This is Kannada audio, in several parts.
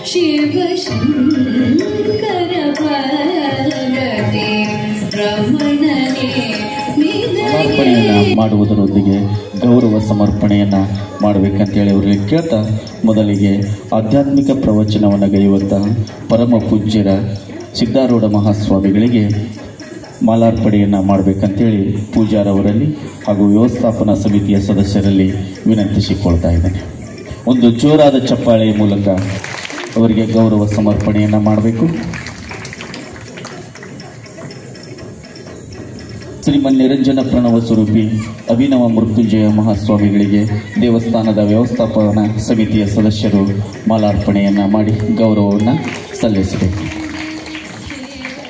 ಶಿವ ಶಂಕರ ಭಗವತಿ ರಮಣನೇ ಸಮರ್ಪಣೆಯನ್ನು ಮಾಡುವುದರೊಂದಿಗೆ ಗೌರವ ಸಮರ್ಪಣೆಯನ್ನು ಮಾಡಬೇಕಂತೇಳಿ ಅವರಿಗೆ ಕೇಳ್ತಾ ಮೊದಲಿಗೆ ಆಧ್ಯಾತ್ಮಿಕ ಪ್ರವಚನವನ್ನು ಗೈಯುವಂತಹ ಪರಮ ಪೂಜ್ಯರ ಸಿದ್ಧಾರೂಢ ಮಹಾಸ್ವಾಮಿಗಳಿಗೆ ಮಾಲಾರ್ಪಣೆಯನ್ನು ಮಾಡಬೇಕಂತೇಳಿ ಪೂಜಾರವರಲ್ಲಿ ಹಾಗೂ ವ್ಯವಸ್ಥಾಪನಾ ಸಮಿತಿಯ ಸದಸ್ಯರಲ್ಲಿ ವಿನಂತಿಸಿಕೊಳ್ತಾ ಇದ್ದೇನೆ. ಒಂದು ಜೋರಾದ ಚಪ್ಪಾಳೆಯ ಮೂಲಕ ಅವರಿಗೆ ಗೌರವ ಸಮರ್ಪಣೆಯನ್ನು ಮಾಡಬೇಕು. ಶ್ರೀಮನ್ ನಿರಂಜನ ಪ್ರಣವ ಸ್ವರೂಪಿ ಅಭಿನವ ಮೃತ್ಯುಂಜಯ ಮಹಾಸ್ವಾಮಿಗಳಿಗೆ ದೇವಸ್ಥಾನದ ವ್ಯವಸ್ಥಾಪನಾ ಸಮಿತಿಯ ಸದಸ್ಯರು ಮಾಲಾರ್ಪಣೆಯನ್ನು ಮಾಡಿ ಗೌರವವನ್ನು ಸಲ್ಲಿಸಬೇಕು.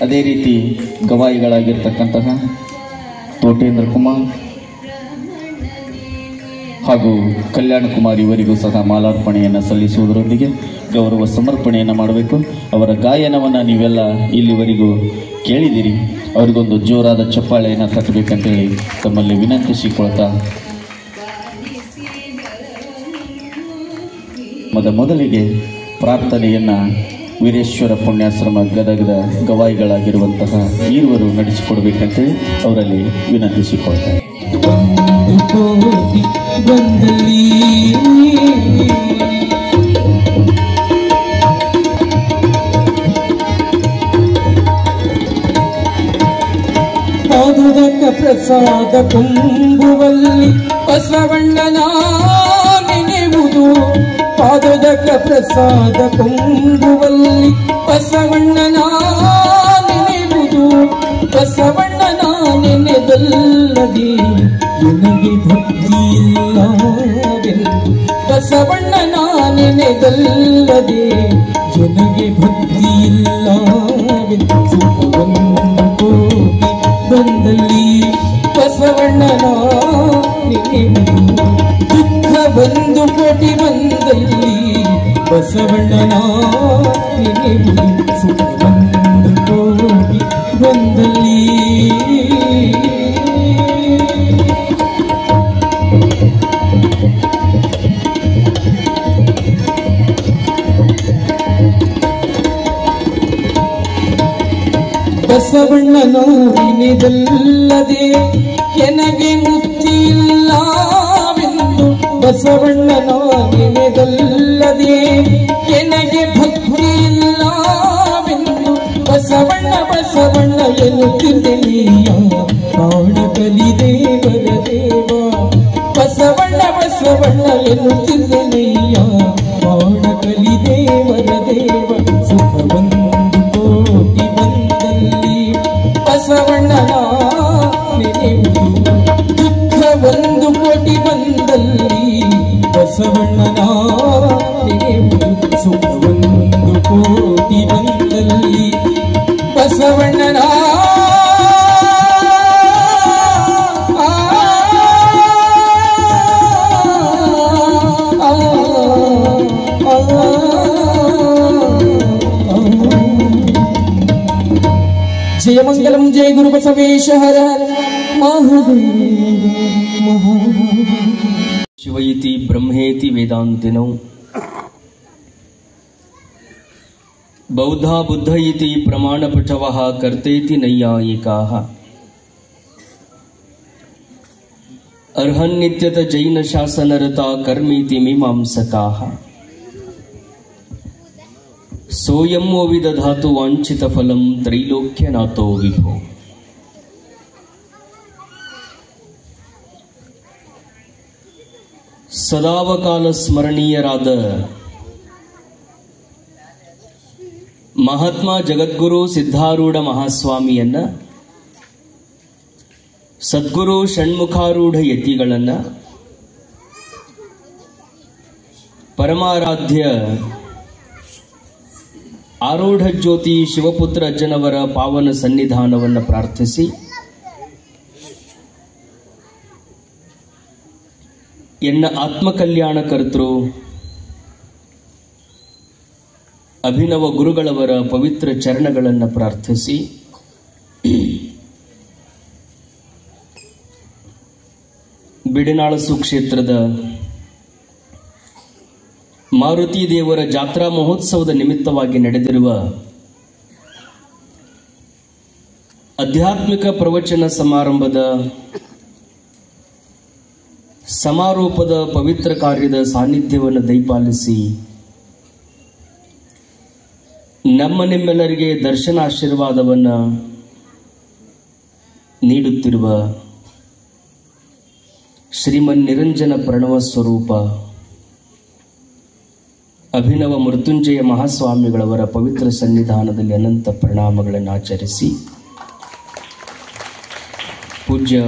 ಅದೇ ರೀತಿ ಗವಾಯಿಗಳಾಗಿರ್ತಕ್ಕಂತಹ ತೋಟೇಂದ್ರ ಕುಮಾರ್ ಹಾಗೂ ಕಲ್ಯಾಣ ಕುಮಾರ್ ಇವರಿಗೂ ಸಹ ಮಾಲಾರ್ಪಣೆಯನ್ನು ಸಲ್ಲಿಸುವುದರೊಂದಿಗೆ ಗೌರವ ಸಮರ್ಪಣೆಯನ್ನು ಮಾಡಬೇಕು. ಅವರ ಗಾಯನವನ್ನು ನೀವೆಲ್ಲ ಇಲ್ಲಿವರೆಗೂ ಕೇಳಿದಿರಿ. ಅವರಿಗೊಂದು ಜೋರಾದ ಚಪ್ಪಾಳೆಯನ್ನು ತಟ್ಟಬೇಕಂತೇಳಿ ತಮ್ಮಲ್ಲಿ ವಿನಂತಿಸಿಕೊಳ್ತಾ ಮೊದಲಿಗೆ ಪ್ರಾರ್ಥನೆಯನ್ನು ವೀರೇಶ್ವರ ಪುಣ್ಯಾಶ್ರಮ ಗದಗದ ಗವಾಯಿಗಳಾಗಿರುವಂತಹ ಈರುವರು ನಡೆಸಿಕೊಡ್ಬೇಕಂತೇಳಿ ಅವರಲ್ಲಿ ವಿನಂತಿಸಿಕೊಳ್ತಾರೆ. ಪಾದುದಕ ಪ್ರಸಾದ ಕುಂಬುವಲ್ಲಿ ಬಸವಣ್ಣನ ನೆನೆಯುವುದು. ಪಾದುದಕ ಪ್ರಸಾದ ಕುಂಬುವಲ್ಲಿ ಬಸವಣ್ಣನ ನೆನೆಯುವುದು. ಬಸವಣ್ಣನ ನೆನೆದಲ್ಲದೆ ನನಗೆ ಭಕ್ತಿಯಿಲ್ಲವೆಂದು. ಬಸವಣ್ಣನ ನೆನೆದಲ್ಲದೆ ನನಗೆ ಭಕ್ತಿಯಿಲ್ಲವೆಂದು. ಸುಖವನ್ನು ಕೋಟಿ ಬಂದಲ್ಲಿ ಬಸವಣ್ಣನ ನೆನೆಯುವುದು. ದುಃಖ ಬಂದು ಕೋಟಿ ಬಂದಲ್ಲಿ ಬಸವಣ್ಣನ ನೆನೆಯುವುದು. ಸುಖ ಬಂದು ಕೋಟಿ ಬಂದಲ್ಲಿ ಬಸವಣ್ಣನ ನೆನೆದಲ್ಲದೆ ನನಗೆ ಮುಕ್ತಿಯಿಲ್ಲವೆಂದು. ಬಸವಣ್ಣನ ನೆನೆದಲ್ಲದೆ ನನಗೆ ಭಕ್ತಿಯಿಲ್ಲವೆಂದು. ಬಸವಣ್ಣ ಬಸವಣ್ಣ ಎನ್ನುತ್ತಿದ್ದೇನೆಯ ಕಾಣಕಲಿ ದೇವರ ದೇವ. ಬಸವಣ್ಣ ಬಸವಣ್ಣ ಎನ್ನುತ್ತಿದ್ದೇನೆಯ ಕಾಣಕಲಿ ದೇವರ ದೇವ. ಸುಖವನ್ನು ಕೋಟಿ ಬಂದಲ್ಲಿ ಬಸವಣ್ಣನ ನೆನೆಯುವುದು. ದುಃಖ ಒಂದು ಕೋಟಿ ಬಂದಲ್ಲಿ ಬಸವಣ್ಣನ ನೆನೆಯುವುದು. ಸುಖ ಒಂದು ಕೋಟಿ ಬಂದಲ್ಲಿ ಬಸವಣ್ಣನ जय मंगलम जय गुरु बसवेश हर हर महादेव शिवयति ब्रह्मेति वेदांतिनो बौद्धा बुद्ध इति प्रमाणपटवः कर्तेति नैयायिकाः अर्हन्नित्यत जैन शासनरता कर्मीति मीमांसकाः सोयं वो विदधातु वांछित फलम त्रैलोक्यनाथो विभो. ಸದಾವಕಾಲ ಸ್ಮರಣೀಯರಾದ ಮಹಾತ್ಮ ಜಗದ್ಗುರು ಸಿದ್ಧಾರೂಢ ಮಹಾಸ್ವಾಮಿಯನ್ನ, ಸದ್ಗುರು ಷಣ್ಮುಖಾರೂಢ ಯತಿಗಳನ್ನ, ಪರಮಾರಾಧ್ಯ ಆರೂಢ ಜ್ಯೋತಿ ಶಿವಪುತ್ರ ಅಜ್ಜನವರ ಪಾವನ ಸನ್ನಿಧಾನವನ್ನು ಪ್ರಾರ್ಥಿಸಿ ಎನ್ನ ಆತ್ಮಕಲ್ಯಾಣ ಕರ್ತೃ ಅಭಿನವ ಗುರುಗಳವರ ಪವಿತ್ರ ಚರಣಗಳನ್ನು ಪ್ರಾರ್ಥಿಸಿ ಬಿಡನಾಳ ಸುಕ್ಷೇತ್ರದ ಮಾರುತಿ ದೇವರ ಜಾತ್ರಾ ಮಹೋತ್ಸವದ ನಿಮಿತ್ತವಾಗಿ ನಡೆದಿರುವ ಆಧ್ಯಾತ್ಮಿಕ ಪ್ರವಚನ ಸಮಾರಂಭದ ಸಮಾರೋಪದ ಪವಿತ್ರ ಕಾರ್ಯದ ಸಾನ್ನಿಧ್ಯವನ್ನು ದಯಪಾಲಿಸಿ ನಮ್ಮ ನಿಮ್ಮೆಲ್ಲರಿಗೆ ದರ್ಶನ ಆಶೀರ್ವಾದವನ್ನು ನೀಡುತ್ತಿರುವ ಶ್ರೀಮನ್ ನಿರಂಜನ ಪ್ರಣವ ಸ್ವರೂಪ ಅಭಿನವ ಮೃತ್ಯುಂಜಯ ಮಹಾಸ್ವಾಮಿಗಳವರ ಪವಿತ್ರ ಸನ್ನಿಧಾನದಲ್ಲಿ ಅನಂತ ಪ್ರಣಾಮಗಳನ್ನು ಆಚರಿಸಿ ಪೂಜ್ಯ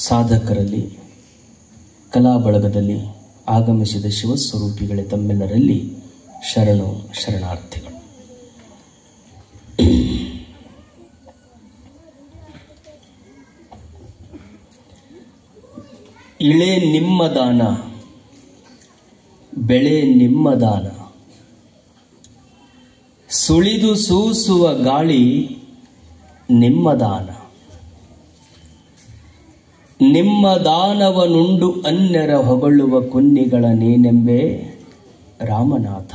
ಸಾಧಕರಲ್ಲಿ ಕಲಾ ಬಳಗದಲ್ಲಿ ಆಗಮಿಸಿದ ಶಿವಸ್ವರೂಪಿಗಳೇ ತಮ್ಮೆಲ್ಲರಲ್ಲಿ ಶರಣು ಶರಣಾರ್ಥಿಗಳು. ಇಳೆ ನಿಮ್ಮ ದಾನ, ಬೆಳೆ ನಿಮ್ಮ ದಾನ, ಸುಳಿದು ಸೂಸುವ ಗಾಳಿ ನಿಮ್ಮ ದಾನ, ನಿಮ್ಮ ದಾನವನುಂಡು ಅನ್ಯರ ಹೊಗಳುವ ಕುನ್ನಿಗಳ ನೇನೆಂಬೆ ರಾಮನಾಥ.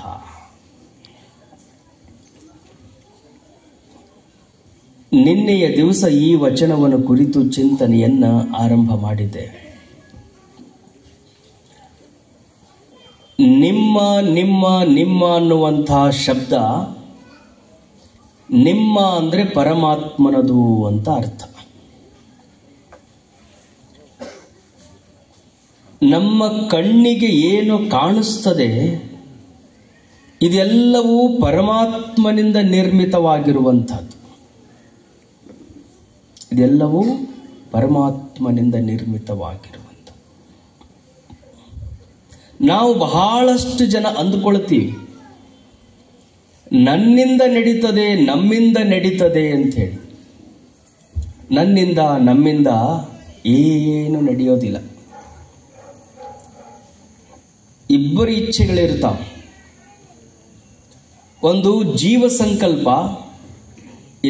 ನಿನ್ನೆಯ ದಿವಸ ಈ ವಚನವನ್ನು ಕುರಿತು ಚಿಂತನೆಯನ್ನ ಆರಂಭ ಮಾಡಿದ್ದೇವೆ. ನಿಮ್ಮ ನಿಮ್ಮ ನಿಮ್ಮ ಅನ್ನುವಂತಹ ಶಬ್ದ ನಿಮ್ಮ ಅಂದ್ರೆ ಪರಮಾತ್ಮನದು ಅಂತ ಅರ್ಥ. ನಮ್ಮ ಕಣ್ಣಿಗೆ ಏನು ಕಾಣಿಸ್ತದೆ ಇದೆಲ್ಲವೂ ಪರಮಾತ್ಮನಿಂದ ನಿರ್ಮಿತವಾಗಿರುವಂಥದ್ದು. ಇದೆಲ್ಲವೂ ಪರಮಾತ್ಮನಿಂದ ನಿರ್ಮಿತವಾಗಿರುವಂಥದ್ದು. ನಾವು ಬಹಳಷ್ಟು ಜನ ಅಂದುಕೊಳ್ತೀವಿ ನನ್ನಿಂದ ನಡೀತದೆ, ನಮ್ಮಿಂದ ನಡೀತದೆ ಅಂತ ಹೇಳಿ. ನನ್ನಿಂದ ನಮ್ಮಿಂದ ಏನು ನಡೆಯೋದಿಲ್ಲ. ಇಬ್ಬರು ಇಚ್ಛೆಗಳಿರ್ತಾವ. ಒಂದು ಜೀವ ಸಂಕಲ್ಪ,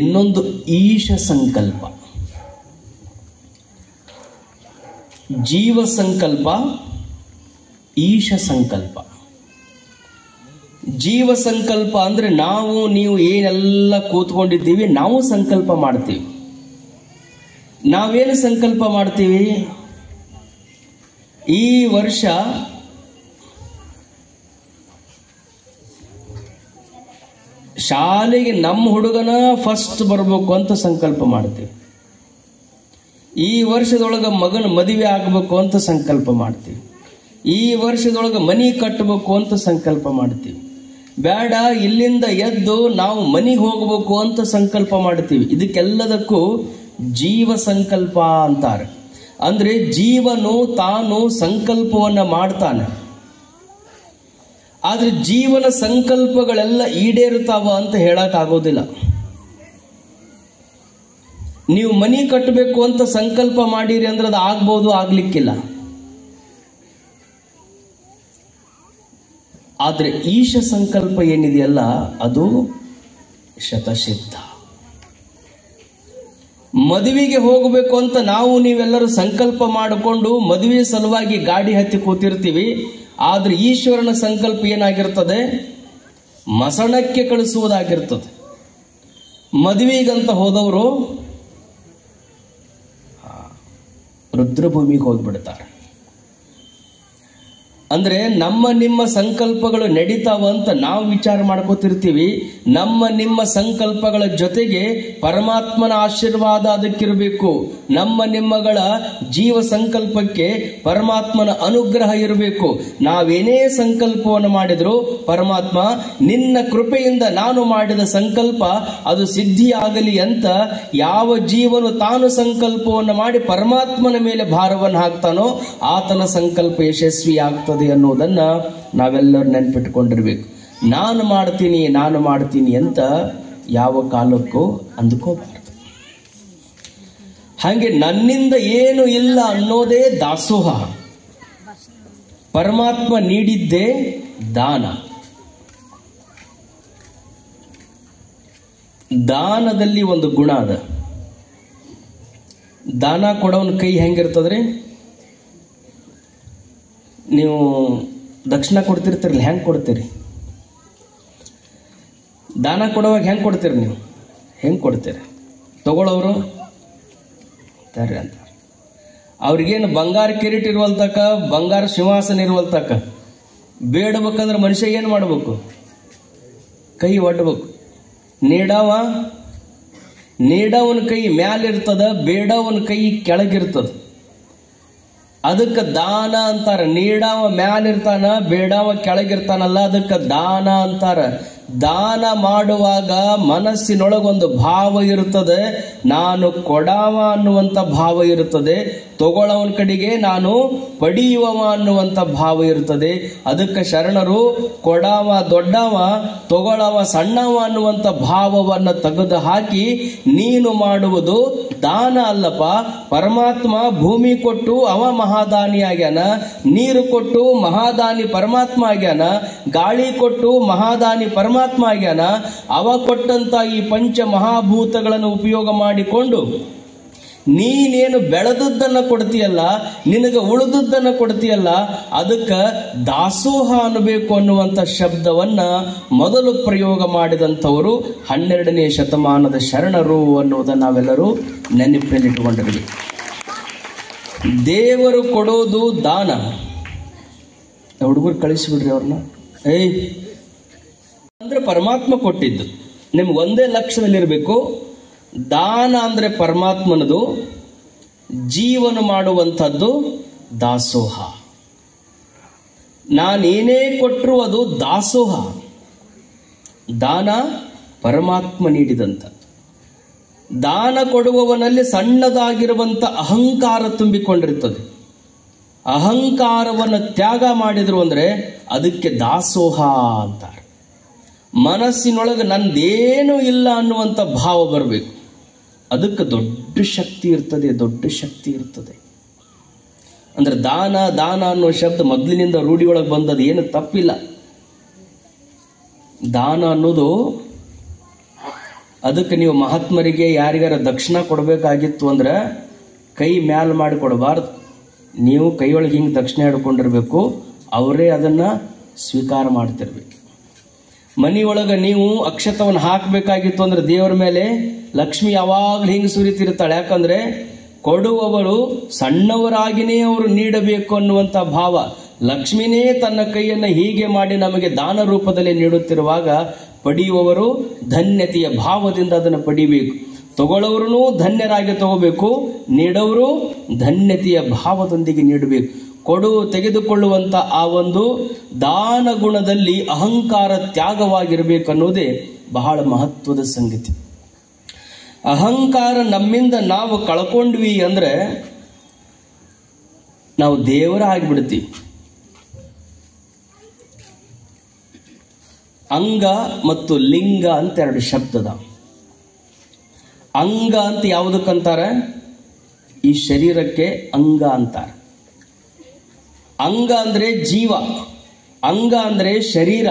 ಇನ್ನೊಂದು ಈಶ ಸಂಕಲ್ಪ. ಜೀವ ಸಂಕಲ್ಪ, ಈಶ ಸಂಕಲ್ಪ. ಜೀವ ಸಂಕಲ್ಪ ಅಂದ್ರೆ ನಾವು ನೀವು ಏನೆಲ್ಲ ಕೂತ್ಕೊಂಡಿದ್ದೀವಿ ನಾವು ಸಂಕಲ್ಪ ಮಾಡ್ತೀವಿ. ನಾವೇನು ಸಂಕಲ್ಪ ಮಾಡ್ತೀವಿ? ಈ ವರ್ಷ ಶಾಲೆಗೆ ನಮ್ಮ ಹುಡುಗನ ಫಸ್ಟ್ ಬರಬೇಕು ಅಂತ ಸಂಕಲ್ಪ ಮಾಡ್ತೀವಿ. ಈ ವರ್ಷದೊಳಗೆ ಮಗನ ಮದುವೆ ಆಗಬೇಕು ಅಂತ ಸಂಕಲ್ಪ ಮಾಡ್ತೀವಿ. ಈ ವರ್ಷದೊಳಗೆ ಮನಿ ಕಟ್ಟಬೇಕು ಅಂತ ಸಂಕಲ್ಪ ಮಾಡ್ತೀವಿ. ಬೇಡ ಇಲ್ಲಿಂದ ಎದ್ದು ನಾವು ಮನೆಗೆ ಹೋಗಬೇಕು ಅಂತ ಸಂಕಲ್ಪ ಮಾಡ್ತೀವಿ. ಇದಕ್ಕೆಲ್ಲದಕ್ಕೂ ಜೀವ ಸಂಕಲ್ಪ ಅಂತಾರೆ. ಅಂದ್ರೆ ಜೀವನು ತಾನು ಸಂಕಲ್ಪವನ್ನ ಮಾಡ್ತಾನೆ. ಆದ್ರೆ ಜೀವನ ಸಂಕಲ್ಪಗಳೆಲ್ಲ ಈಡೇರುತ್ತಾವ ಅಂತ ಹೇಳಕ್ ಆಗೋದಿಲ್ಲ. ನೀವು ಮನಿ ಕಟ್ಟಬೇಕು ಅಂತ ಸಂಕಲ್ಪ ಮಾಡಿರಿ ಅಂದ್ರೆ ಅದು ಆಗ್ಬೋದು, ಆಗ್ಲಿಕ್ಕಿಲ್ಲ. ಆದ್ರೆ ಈಶ ಸಂಕಲ್ಪ ಏನಿದೆಯಲ್ಲ ಅದು ಶತಸಿದ್ಧ. ಮದುವೆಗೆ ಹೋಗಬೇಕು ಅಂತ ನಾವು ನೀವೆಲ್ಲರೂ ಸಂಕಲ್ಪ ಮಾಡಿಕೊಂಡು ಮದುವೆ ಸಲುವಾಗಿ ಗಾಡಿ ಹತ್ತಿ ಕೂತಿರ್ತೀವಿ. ಆದ್ರೆ ಈಶ್ವರನ ಸಂಕಲ್ಪ ಏನಾಗಿರ್ತದೆ? ಮಸಣಕ್ಕೆ ಕಳಿಸುವುದಾಗಿರ್ತದೆ. ಮದುವೆಗಂತ ಹೋದವರು ರುದ್ರಭೂಮಿಗೆ ಹೋಗ್ಬಿಡ್ತಾರೆ. ಅಂದ್ರೆ ನಮ್ಮ ನಿಮ್ಮ ಸಂಕಲ್ಪಗಳು ನಡೀತಾವಂತ ನಾವು ವಿಚಾರ ಮಾಡ್ಕೋತಿರ್ತೀವಿ. ನಮ್ಮ ನಿಮ್ಮ ಸಂಕಲ್ಪಗಳ ಜೊತೆಗೆ ಪರಮಾತ್ಮನ ಆಶೀರ್ವಾದ ಅದಕ್ಕಿರಬೇಕು. ನಮ್ಮ ನಿಮ್ಮಗಳ ಜೀವ ಸಂಕಲ್ಪಕ್ಕೆ ಪರಮಾತ್ಮನ ಅನುಗ್ರಹ ಇರಬೇಕು. ನಾವೇನೇ ಸಂಕಲ್ಪವನ್ನು ಮಾಡಿದ್ರು ಪರಮಾತ್ಮ ನಿನ್ನ ಕೃಪೆಯಿಂದ ನಾನು ಮಾಡಿದ ಸಂಕಲ್ಪ ಅದು ಸಿದ್ಧಿಯಾಗಲಿ ಅಂತ ಯಾವ ಜೀವನು ತಾನು ಸಂಕಲ್ಪವನ್ನು ಮಾಡಿ ಪರಮಾತ್ಮನ ಮೇಲೆ ಭಾರವನ್ನು ಹಾಕ್ತಾನೋ ಆತನ ಸಂಕಲ್ಪ ಯಶಸ್ವಿ ಆಗ್ತದೆ ಅನ್ನೋದನ್ನ ನಾವೆಲ್ಲರೂ ನೆನ್ಪಿಟ್ಕೊಂಡಿರ್ಬೇಕು. ನಾನು ಮಾಡ್ತೀನಿ ಅಂತ ಯಾವ ಕಾಲಕ್ಕೂ ಅಂದುಕೋಬಾರದು. ಹಾಗೆ ನನ್ನಿಂದ ಏನು ಇಲ್ಲ ಅನ್ನೋದೇ ದಾಸೋಹ. ಪರಮಾತ್ಮ ನೀಡಿದ್ದೇ ದಾನ. ದಾನದಲ್ಲಿ ಒಂದು ಗುಣ ಅದ. ದಾನ ಕೊಡೋನ್ ಕೈ ಹೆಂಗಿರ್ತದ್ರಿ? ನೀವು ದಕ್ಷಿಣ ಕೊಡ್ತಿರ್ತಿರಲ್ಲ, ಹೆಂಗೆ ಕೊಡ್ತೀರಿ? ದಾನ ಕೊಡುವಾಗ ಹೆಂಗೆ ಕೊಡ್ತೀರಿ ನೀವು? ಹೆಂಗೆ ಕೊಡ್ತೀರಿ? ತಗೊಳ್ಳೋರು ತರ್ರಿ ಅಂತ. ಅವ್ರಿಗೇನು ಬಂಗಾರ ಕಿರೀಟ ಇರುವಲ್ತಕ, ಬಂಗಾರ ಸಿಂಹಾಸನ ಇರುವಲ್ತಕ ಬೇಡಬೇಕಂದ್ರೆ ಮನುಷ್ಯ ಏನು ಮಾಡಬೇಕು? ಕೈ ಒಡ್ಬೇಕು. ನೀಡವನ ಕೈ ಮ್ಯಾಲಿರ್ತದ, ಬೇಡವನ ಕೈ ಕೆಳಗಿರ್ತದ. ಅದಕ್ಕೆ ದಾನ ಅಂತಾರ. ನೀಡವ ಮ್ಯಾಲಿರ್ತಾನ, ಬೇಡವ ಕೆಳಗಿರ್ತಾನಲ್ಲ, ಅದಕ್ಕೆ ದಾನ ಅಂತಾರ. ದಾನ ಮಾಡುವಾಗ ಮನಸ್ಸಿನೊಳಗೊಂದು ಭಾವ ಇರುತ್ತದೆ, ನಾನು ಕೊಡವ ಅನ್ನುವಂಥ ಭಾವ ಇರುತ್ತದೆ. ತಗೊಳ್ಳವನ ಕಡೆಗೆ ನಾನು ಪಡೆಯುವವ ಅನ್ನುವಂಥ ಭಾವ ಇರುತ್ತದೆ. ಅದಕ್ಕೆ ಶರಣರು ಕೊಡವ ದೊಡ್ಡವ, ತಗೊಳ್ಳವ ಸಣ್ಣವ ಅನ್ನುವಂಥ ಭಾವವನ್ನು ತೆಗೆದು ಹಾಕಿ, ನೀನು ಮಾಡುವುದು ದಾನ ಅಲ್ಲಪ್ಪ, ಪರಮಾತ್ಮ ಭೂಮಿ ಕೊಟ್ಟು ಅವ ಮಹಾದಾನಿ ಆಗ್ಯಾನ, ನೀರು ಕೊಟ್ಟು ಮಹಾದಾನಿ ಪರಮಾತ್ಮ ಆಗ್ಯಾನ, ಗಾಳಿ ಕೊಟ್ಟು ಮಹಾದಾನಿ ಪರಮಾತ್ಮ ಆಗ್ಯಾನ. ಅವ ಕೊಟ್ಟಂತ ಈ ಪಂಚ ಮಹಾಭೂತಗಳನ್ನು ಉಪಯೋಗ ಮಾಡಿಕೊಂಡು ನೀನೇನು ಬೆಳೆದದ್ದನ್ನು ಕೊಡ್ತೀಯಲ್ಲ, ನಿನಗೆ ಉಳಿದದ್ದನ್ನು ಕೊಡ್ತೀಯಲ್ಲ, ಅದಕ್ಕೆ ದಾಸೋಹ ಅನ್ನಬೇಕು ಅನ್ನುವಂಥ ಶಬ್ದವನ್ನ ಮೊದಲು ಪ್ರಯೋಗ ಮಾಡಿದಂಥವರು 12ನೇ ಶತಮಾನದ ಶರಣರು ಅನ್ನೋದನ್ನು ನಾವೆಲ್ಲರೂ ನೆನಪಿನಲ್ಲಿಟ್ಟುಕೊಂಡಿರಬೇಕು. ದೇವರು ಕೊಡೋದು ದಾನ. ಹುಡುಗರು ಕಳಿಸಿಬಿಡ್ರಿ ಅವ್ರನ್ನ. ಅಂದ್ರೆ ಪರಮಾತ್ಮ ಕೊಟ್ಟಿದ್ದು ನಿಮ್ಗೆ ಒಂದೇ ಲಕ್ಷ್ಯದಲ್ಲಿರಬೇಕು. ದಾನ ಅಂದ್ರೆ ಪರಮಾತ್ಮನದು, ಜೀವನ ಮಾಡುವಂಥದ್ದು ದಾಸೋಹ. ನಾನೇನೇ ಕೊಟ್ಟರು ಅದು ದಾಸೋಹ. ದಾನ ಪರಮಾತ್ಮ ನೀಡಿದಂಥದ್ದು. ದಾನ ಕೊಡುವವನಲ್ಲಿ ಸಣ್ಣದಾಗಿರುವಂಥ ಅಹಂಕಾರ ತುಂಬಿಕೊಂಡಿರ್ತದೆ. ಅಹಂಕಾರವನ್ನು ತ್ಯಾಗ ಮಾಡಿದ್ರು ಅಂದ್ರೆ ಅದಕ್ಕೆ ದಾಸೋಹ ಅಂತಾರೆ. ಮನಸ್ಸಿನೊಳಗೆ ನಂದೇನೂ ಇಲ್ಲ ಅನ್ನುವಂಥ ಭಾವ ಬರಬೇಕು. ಅದಕ್ಕೆ ದೊಡ್ಡ ಶಕ್ತಿ ಇರ್ತದೆ, ದೊಡ್ಡ ಶಕ್ತಿ ಇರ್ತದೆ. ಅಂದ್ರೆ ದಾನ ದಾನ ಅನ್ನೋ ಶಬ್ದ ಮೊದಲಿನಿಂದ ರೂಢಿಯೊಳಗೆ ಬಂದದ್ದು, ಏನು ತಪ್ಪಿಲ್ಲ. ದಾನ ಅನ್ನೋದು, ಅದಕ್ಕೆ ನೀವು ಮಹಾತ್ಮರಿಗೆ ಯಾರಿಗಾರ ದಕ್ಷಿಣ ಕೊಡಬೇಕಾಗಿತ್ತು ಅಂದ್ರೆ ಕೈ ಮ್ಯಾಲ ಮಾಡಿ ಕೊಡಬಾರ್ದು. ನೀವು ಕೈಯೊಳಗೆ ಹಿಂಗೆ ದಕ್ಷಿಣ ಹಿಡ್ಕೊಂಡಿರ್ಬೇಕು, ಅವರೇ ಅದನ್ನ ಸ್ವೀಕಾರ ಮಾಡ್ತಿರ್ಬೇಕು. ಮನೆಯೊಳಗೆ ನೀವು ಅಕ್ಷತವನ್ನು ಹಾಕಬೇಕಾಗಿತ್ತು ಅಂದ್ರೆ ದೇವರ ಮೇಲೆ ಲಕ್ಷ್ಮಿ ಯಾವಾಗಲೂ ಹಿಂಗೆ ಸುರಿತಿರ್ತಾಳೆ. ಯಾಕಂದ್ರೆ ಕೊಡುವವರು ಸಣ್ಣವರಾಗಿನೇ ಅವರು ನೀಡಬೇಕು ಅನ್ನುವಂಥ ಭಾವ. ಲಕ್ಷ್ಮಿನೇ ತನ್ನ ಕೈಯನ್ನು ಹೀಗೆ ಮಾಡಿ ನಮಗೆ ದಾನ ರೂಪದಲ್ಲಿ ನೀಡುತ್ತಿರುವಾಗ ಪಡೆಯುವವರು ಧನ್ಯತೆಯ ಭಾವದಿಂದ ಅದನ್ನು ಪಡಿಬೇಕು. ತಗೊಳ್ಳೋರು ಧನ್ಯರಾಗಿ ತಗೋಬೇಕು, ನೀಡೋರು ಧನ್ಯತೆಯ ಭಾವದೊಂದಿಗೆ ನೀಡಬೇಕು. ತೆಗೆದುಕೊಳ್ಳುವಂತ ಆ ಒಂದು ದಾನ ಗುಣದಲ್ಲಿ ಅಹಂಕಾರ ತ್ಯಾಗವಾಗಿರಬೇಕನ್ನೋದೇ ಬಹಳ ಮಹತ್ವದ ಸಂಗತಿ. ಅಹಂಕಾರ ನಮ್ಮಿಂದ ನಾವು ಕಳ್ಕೊಂಡ್ವಿ ಅಂದ್ರೆ ನಾವು ದೇವರ ಆಗಿಬಿಡ್ತೀವಿ. ಅಂಗ ಮತ್ತು ಲಿಂಗ ಅಂತ ಎರಡು ಶಬ್ದದ. ಅಂಗ ಅಂತ ಯಾವುದಕ್ಕಂತಾರೆ? ಈ ಶರೀರಕ್ಕೆ ಅಂಗ ಅಂತಾರೆ. ಅಂಗ ಅಂದ್ರೆ ಜೀವ, ಅಂಗ ಅಂದ್ರೆ ಶರೀರ,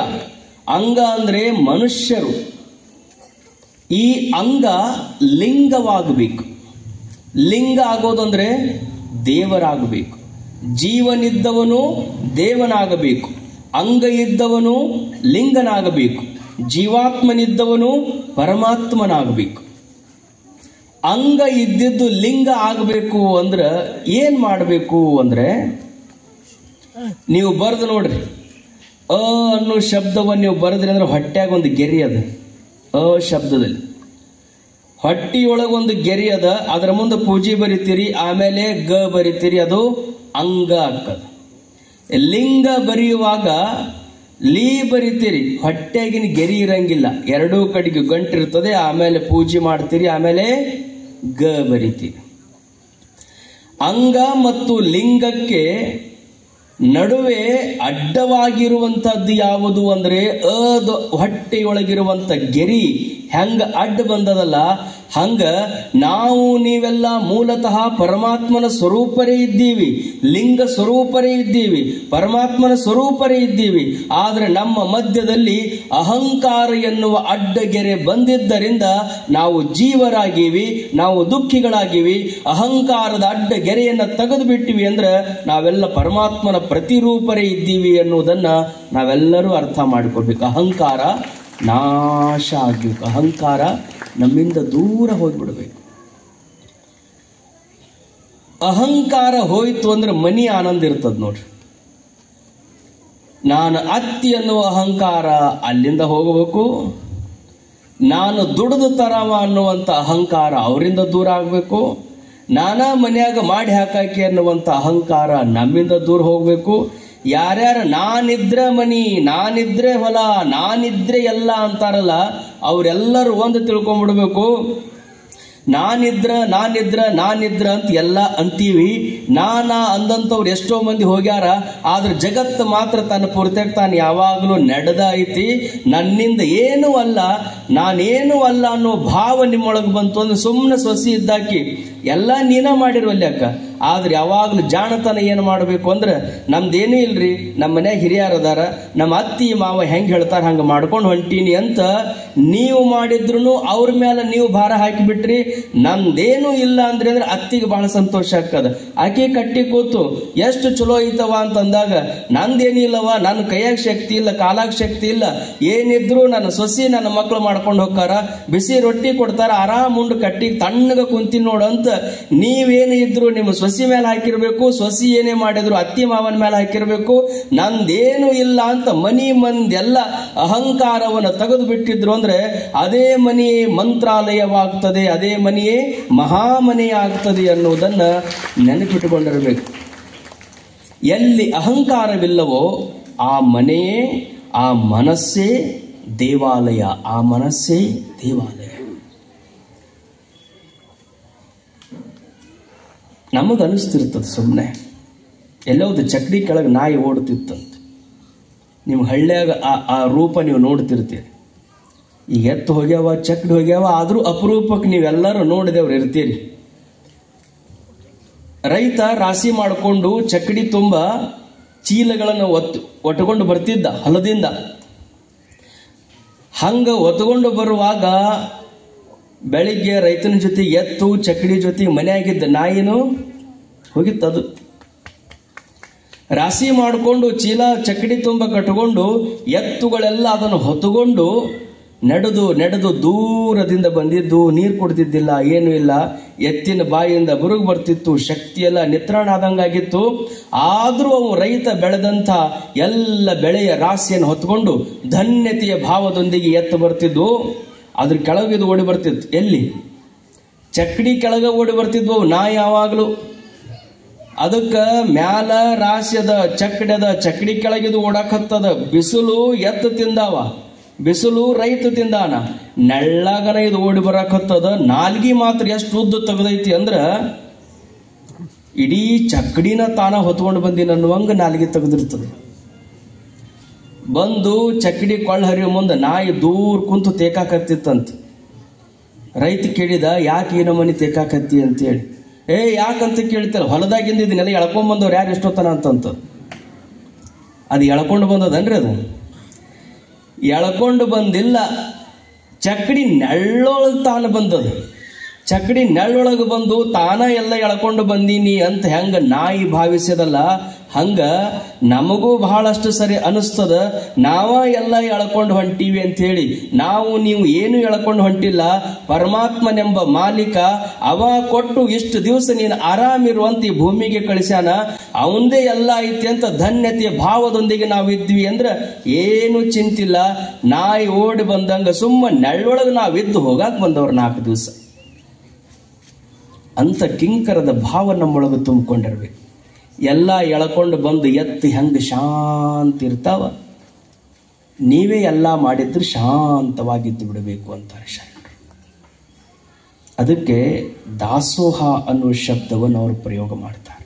ಅಂಗ ಅಂದ್ರೆ ಮನುಷ್ಯರು. ಈ ಅಂಗ ಲಿಂಗವಾಗಬೇಕು. ಲಿಂಗ ಆಗೋದಂದ್ರೆ ದೇವರಾಗಬೇಕು. ಜೀವನಿದ್ದವನು ದೇವನಾಗಬೇಕು, ಅಂಗ ಇದ್ದವನು ಲಿಂಗನಾಗಬೇಕು, ಜೀವಾತ್ಮನಿದ್ದವನು ಪರಮಾತ್ಮನಾಗಬೇಕು. ಅಂಗ ಇದ್ದಿದ್ದು ಲಿಂಗ ಆಗಬೇಕು ಅಂದ್ರೆ ಏನ್ ಮಾಡಬೇಕು ಅಂದ್ರೆ, ನೀವು ಬರೆದು ನೋಡ್ರಿ, ಅ ಅನ್ನೋ ಶಬ್ದವನ್ನು ನೀವು ಬರೆದ್ರಿ ಅಂದ್ರೆ ಹೊಟ್ಟೆಯಾಗ ಒಂದು ಗೆರೆ ಅದ. ಅ ಶಬ್ದದಲ್ಲಿ ಹೊಟ್ಟಿಯೊಳಗೊಂದು ಗೆರೆ ಅದ, ಅದರ ಮುಂದೆ ಪೂಜೆ ಬರಿತೀರಿ, ಆಮೇಲೆ ಗ ಬರಿತೀರಿ, ಅದು ಅಂಗ ಆಗ್ತದ. ಲಿಂಗ ಬರೆಯುವಾಗ ಲೀ ಬರಿತೀರಿ, ಹೊಟ್ಟೆಗಿನ ಗೆರೆ ಇರಂಗಿಲ್ಲ, ಎರಡೂ ಕಡೆಗೆ ಗಂಟಿರ್ತದೆ, ಆಮೇಲೆ ಪೂಜೆ ಮಾಡ್ತೀರಿ, ಆಮೇಲೆ ಗ ಬರಿತೀರಿ. ಅಂಗ ಮತ್ತು ಲಿಂಗಕ್ಕೆ ನಡುವೆ ಅಡ್ಡವಾಗಿರುವಂತಹದ್ದು ಯಾವುದು ಅಂದ್ರೆ ಹೊಟ್ಟೆಯೊಳಗಿರುವಂತ ಗೆರಿ ಹೆಂಗ ಅಡ್ಡ ಬಂದದಲ್ಲ ಹಂಗ ನಾವು ನೀವೆಲ್ಲ ಮೂಲತಃ ಪರಮಾತ್ಮನ ಸ್ವರೂಪರೇ ಇದ್ದೀವಿ, ಲಿಂಗ ಸ್ವರೂಪರೇ ಇದ್ದೀವಿ, ಪರಮಾತ್ಮನ ಸ್ವರೂಪರೇ ಇದ್ದೀವಿ. ಆದ್ರೆ ನಮ್ಮ ಮಧ್ಯದಲ್ಲಿ ಅಹಂಕಾರ ಎನ್ನುವ ಅಡ್ಡಗೆರೆ ಬಂದಿದ್ದರಿಂದ ನಾವು ಜೀವರಾಗಿವಿ, ನಾವು ದುಃಖಿಗಳಾಗಿವಿ. ಅಹಂಕಾರದ ಅಡ್ಡಗೆರೆಯನ್ನ ತೆಗೆದು ಬಿಟ್ಟಿವಿ ಅಂದ್ರೆ ನಾವೆಲ್ಲ ಪರಮಾತ್ಮನ ಪ್ರತಿರೂಪರೇ ಇದ್ದೀವಿ ಎನ್ನುವುದನ್ನ ನಾವೆಲ್ಲರೂ ಅರ್ಥ ಮಾಡಿಕೊಳ್ಬೇಕು. ಅಹಂಕಾರ ನಾಶ ಆಗ್ಬೇಕು, ಅಹಂಕಾರ ನಮ್ಮಿಂದ ದೂರ ಹೋಗ್ಬಿಡ್ಬೇಕು. ಅಹಂಕಾರ ಹೋಯ್ತು ಅಂದ್ರೆ ಮನಿ ಆನಂದ ಇರ್ತದ ನೋಡ್ರಿ. ನಾನು ಅತ್ತಿ ಅನ್ನುವ ಅಹಂಕಾರ ಅಲ್ಲಿಂದ ಹೋಗಬೇಕು. ನಾನು ದುಡಿದು ತರವ ಅನ್ನುವಂಥ ಅಹಂಕಾರ ಅವರಿಂದ ದೂರ ಆಗಬೇಕು. ನಾನಾ ಮನ್ಯಾಗ ಮಾಡಿ ಹಾಕಾಕಿ ಅನ್ನುವಂಥ ಅಹಂಕಾರ ನಮ್ಮಿಂದ ದೂರ ಹೋಗ್ಬೇಕು. ಯಾರ್ಯಾರ ನಾನಿದ್ರೆ ಮನಿ, ನಾನಿದ್ರೆ ಹೊಲ, ನಾನಿದ್ರೆ ಎಲ್ಲ ಅಂತಾರಲ್ಲ, ಅವರೆಲ್ಲರೂ ಒಂದು ತಿಳ್ಕೊಂಡ್ಬಿಡ್ಬೇಕು. ನಾನಿದ್ರ ಅಂತ ಎಲ್ಲ ಅಂತೀವಿ. ನಾನಾ ಅಂದಂಥವ್ರು ಎಷ್ಟೋ ಮಂದಿ ಹೋಗ್ಯಾರ. ಆದ್ರೆ ಜಗತ್ತು ಮಾತ್ರ ತನ್ನ ಪೂರ್ತಿಯಾಗಿ ತಾನು ಯಾವಾಗಲೂ ನಡೆದ ಐತಿ. ನನ್ನಿಂದ ಏನೂ ಅಲ್ಲ, ನಾನೇನು ಅಲ್ಲ ಅನ್ನೋ ಭಾವ ನಿಮ್ಮೊಳಗೆ ಬಂತು ಅಂದ್ರೆ ಸುಮ್ಮನೆ ಸೊಸಿ ಇದ್ದಾಕಿ ಎಲ್ಲ ನೀನ ಮಾಡಿರುವಲ್ಲಿ ಅಕ್ಕ. ಆದ್ರೆ ಯಾವಾಗಲೂ ಜಾಣತನ ಏನು ಮಾಡಬೇಕು ಅಂದ್ರೆ ನಮ್ದೇನೂ ಇಲ್ರಿ, ನಮ್ಮ ಮನ್ಯಾಗ ಹಿರಿಯರದಾರ, ನಮ್ಮ ಅತ್ತಿ ಮಾವ ಹೆಂಗೆ ಹೇಳ್ತಾರ ಹಂಗೆ ಮಾಡ್ಕೊಂಡು ಹೊಂಟೀನಿ ಅಂತ ನೀವು ಮಾಡಿದ್ರು ಅವ್ರ ಮೇಲೆ ನೀವು ಭಾರ ಹಾಕಿಬಿಟ್ರಿ. ನಮ್ದೇನು ಇಲ್ಲ ಅಂದ್ರೆ ಅತ್ತಿಗೆ ಬಹಳ ಸಂತೋಷ ಆಗ್ತದ. ಆಕೆ ಕಟ್ಟಿ ಕೂತು ಎಷ್ಟು ಚಲೋ ಐತವ ಅಂತಂದಾಗ ನಂದೇನಿಲ್ಲವ, ನನ್ನ ಕೈಯಾಗ ಶಕ್ತಿ ಇಲ್ಲ, ಕಾಲಾಗ ಶಕ್ತಿ ಇಲ್ಲ, ಏನಿದ್ರು ನನ್ನ ಸೊಸಿ ನನ್ನ ಮಕ್ಕಳು ಮಾಡ್ಕೊಂಡು ಹೋಗ್ತಾರ, ಬಿಸಿ ರೊಟ್ಟಿ ಕೊಡ್ತಾರ, ಆರಾಮ್ ಉಂಡು ಕಟ್ಟಿ ತಣ್ಣಗ ಕುಂತಿ ನೋಡಂತ ನೀವೇನು ಇದ್ರು ನಿಮ್ಮ ಸೊಸಿ ಮೇಲೆ ಹಾಕಿರ್ಬೇಕು. ಸೊಸಿ ಏನೇ ಮಾಡಿದ್ರು ಅತ್ತಿ ಮಾವನ ಮೇಲೆ ಹಾಕಿರ್ಬೇಕು. ನಂದೇನು ಇಲ್ಲ ಅಂತ ಮನಿ ಮಂದೆಲ್ಲ ಅಹಂಕಾರವನ್ನು ತೆಗೆದು ಬಿಟ್ಟಿದ್ರು ಅಂದ್ರೆ ಅದೇ ಮನೆಯೇ ಮಂತ್ರಾಲಯವಾಗ್ತದೆ, ಅದೇ ಮನೆಯೇ ಮಹಾಮನೆ ಆಗ್ತದೆ ಅನ್ನುವುದನ್ನ ನೆನಪಿಟ್ಟುಕೊಂಡಿರಬೇಕು. ಎಲ್ಲಿ ಅಹಂಕಾರವಿಲ್ಲವೋ ಆ ಮನೆಯೇ, ಆ ಮನಸ್ಸೇ ದೇವಾಲಯ, ಆ ಮನಸ್ಸೇ ದೇವಾಲಯ. ನಮಗನಿಸ್ತಿರ್ತದೆ ಸುಮ್ಮನೆ ಎಲ್ಲೋದು ಚಕ್ಡಿ ಕೆಳಗೆ ನಾಯಿ ಓಡ್ತಿತ್ತಂತ. ನೀವು ಹಳ್ಳಿಯಾಗ ಆ ರೂಪ ನೀವು ನೋಡ್ತಿರ್ತೀರಿ. ಈಗ ಎತ್ತು ಹೋಗ್ಯಾವ, ಚಕ್ಡಿ ಹೋಗ್ಯಾವ, ಆದ್ರೂ ಅಪರೂಪಕ್ಕೆ ನೀವೆಲ್ಲರೂ ನೋಡಿದವ್ರು ಇರ್ತೀರಿ. ರೈತ ರಾಶಿ ಮಾಡಿಕೊಂಡು ಚಕ್ಡಿ ತುಂಬ ಚೀಲಗಳನ್ನು ಒಟ್ಟುಕೊಂಡು ಬರ್ತಿದ್ದ ಹೊಲದಿಂದ. ಹಂಗ ಒತ್ಕೊಂಡು ಬರುವಾಗ ಬೆಳಿಗ್ಗೆ ರೈತನ ಜೊತೆ ಎತ್ತು ಚಕ್ಡಿ ಜೊತೆ ಮನೆಯಾಗಿದ್ದ ನಾಯಿನೂ ಹೋಗಿತ್ತದು. ರಾಶಿ ಮಾಡಿಕೊಂಡು ಚೀಲ ಚಕ್ಡಿ ತುಂಬ ಕಟ್ಟಿಕೊಂಡು ಎತ್ತುಗಳೆಲ್ಲ ಅದನ್ನು ಹೊತ್ತುಕೊಂಡು ನಡೆದು ದೂರದಿಂದ ಬಂದಿದ್ದು. ನೀರು ಕುಡ್ತಿದ್ದಿಲ್ಲ, ಏನೂ ಇಲ್ಲ. ಎತ್ತಿನ ಬಾಯಿಯಿಂದ ಬುರುಗು ಬರ್ತಿತ್ತು, ಶಕ್ತಿ ಎಲ್ಲ ನಿತ್ರಾಣ ಆದಂಗಾಗಿತ್ತು. ಆದ್ರೂ ಅವು ರೈತ ಬೆಳೆದಂಥ ಎಲ್ಲ ಬೆಳೆಯ ರಾಶಿಯನ್ನು ಹೊತ್ಕೊಂಡು ಧನ್ಯತೆಯ ಭಾವದೊಂದಿಗೆ ಎತ್ತು ಬರ್ತಿದ್ವು. ಅದ್ರ ಕೆಳಗಿದು ಓಡಿ ಬರ್ತಿತ್ತು. ಎಲ್ಲಿ? ಚಕ್ಡಿ ಕೆಳಗ ಓಡಿ ಬರ್ತಿದ್ವು ನಾ ಯಾವಾಗಲೂ. ಅದಕ್ಕ ಮ್ಯಾಲ ರಾಶಿಯದ ಚಕ್ಡಿ ಕೆಳಗಿದು ಓಡಾಕತ್ತದ. ಬಿಸಿಲು ಎತ್ತು ತಿಂದಾವ, ಬಿಸಿಲು ರೈತ ತಿಂದಾನ, ನೆಳ್ಳಗನ ಇದು ಓಡಿ ಬರಾಕತ್ತದ. ನಾಲ್ಗಿ ಮಾತ್ರ ಎಷ್ಟು ಉದ್ದು ತೆಗೆದೈತಿ ಅಂದ್ರ ಇಡೀ ಚಕ್ಡಿನ ತಾನ ಹೊತ್ಕೊಂಡು ಬಂದಿನ ಅನ್ನುವಂಗ ನಾಲ್ಗಿ ತೆಗೆದಿರ್ತದೆ. ಬಂದು ಚಕ್ಡಿ ಕೊಳ್ಳ ಹರಿಯೋ ಮುಂದೆ ನಾಯಿ ದೂರ ಕುಂತು ತೇಕಾಕತ್ತಿತ್ತಂತ. ರೈತ ಕೇಳಿದ, ಯಾಕೆ ಈ ನಮ್ಮನೆ ತೇಕಾಕತ್ತಿ ಅಂತೇಳಿ. ಯಾಕಂತ ಕೇಳ್ತಾರೆ, ಹೊಲದಾಗಿಂದ ಇದನ್ನೆಲ್ಲ ಎಳ್ಕೊಂಡ್ ಬಂದವ್ರು ಯಾರು ಎಷ್ಟೊತ್ತನ ಅಂತಂತ. ಅದು ಎಳ್ಕೊಂಡು ಬಂದದನ್ರಿ, ಅದು ಎಳ್ಕೊಂಡು ಬಂದಿಲ್ಲ, ಚಕ್ಡಿ ನೆಳ್ಳೊಳಗೆ ತಾನು ಬಂದದು. ಚಕ್ಡಿ ನೆಳ್ಳೊಳಗೆ ಬಂದು ತಾನ ಎಲ್ಲ ಎಳ್ಕೊಂಡು ಬಂದೀನಿ ಅಂತ ಹೆಂಗ ನಾಯಿ ಭಾವಿಸದಲ್ಲ, ಹಂಗ ನಮಗೂ ಬಹಳಷ್ಟು ಸರಿ ಅನಿಸ್ತದ. ನಾವ ಎಲ್ಲ ಎಳ್ಕೊಂಡು ಹೊಂಟೀವಿ ಅಂತ ಹೇಳಿ. ನಾವು ನೀವು ಏನು ಎಳ್ಕೊಂಡು ಹೊಂಟಿಲ್ಲ. ಪರಮಾತ್ಮನೆಂಬ ಮಾಲೀಕ ಅವ ಕೊಟ್ಟು ಇಷ್ಟು ದಿವಸ ನೀನು ಆರಾಮಿರುವಂತ ಈ ಭೂಮಿಗೆ ಕಳಿಸ್ಯಾನ, ಅವಂದೇ ಎಲ್ಲ ಐತಿ ಅಂತ ಧನ್ಯತೆಯ ಭಾವದೊಂದಿಗೆ ನಾವು ಇದ್ವಿ ಅಂದ್ರೆ ಏನು ಚಿಂತಿಲ್ಲ. ನಾಯಿ ಓಡಿ ಬಂದಂಗ ಸುಮ್ಮ ನೆಳ್ಳೊಳಗೆ ನಾವಿದ್ದು ಹೋಗಾಕ್ ಬಂದವ್ರು 4 ದಿವಸ ಅಂತ ಕಿಂಕರದ ಭಾವ ನಮ್ಮೊಳಗೆ ತುಂಬಿಕೊಂಡಿರ್ಬೇಕು. ಎಲ್ಲ ಎಳ್ಕೊಂಡು ಬಂದು ಎತ್ತಿ ಹೆಂಗೆ ಶಾಂತಿ ಇರ್ತಾವ, ನೀವೇ ಎಲ್ಲ ಮಾಡಿದ್ರೆ ಶಾಂತವಾಗಿದ್ದು ಬಿಡಬೇಕು ಅಂತಾರೆ ಶರಣರು. ಅದಕ್ಕೆ ದಾಸೋಹ ಅನ್ನುವ ಶಬ್ದವನ್ನು ಅವರು ಪ್ರಯೋಗ ಮಾಡ್ತಾರೆ.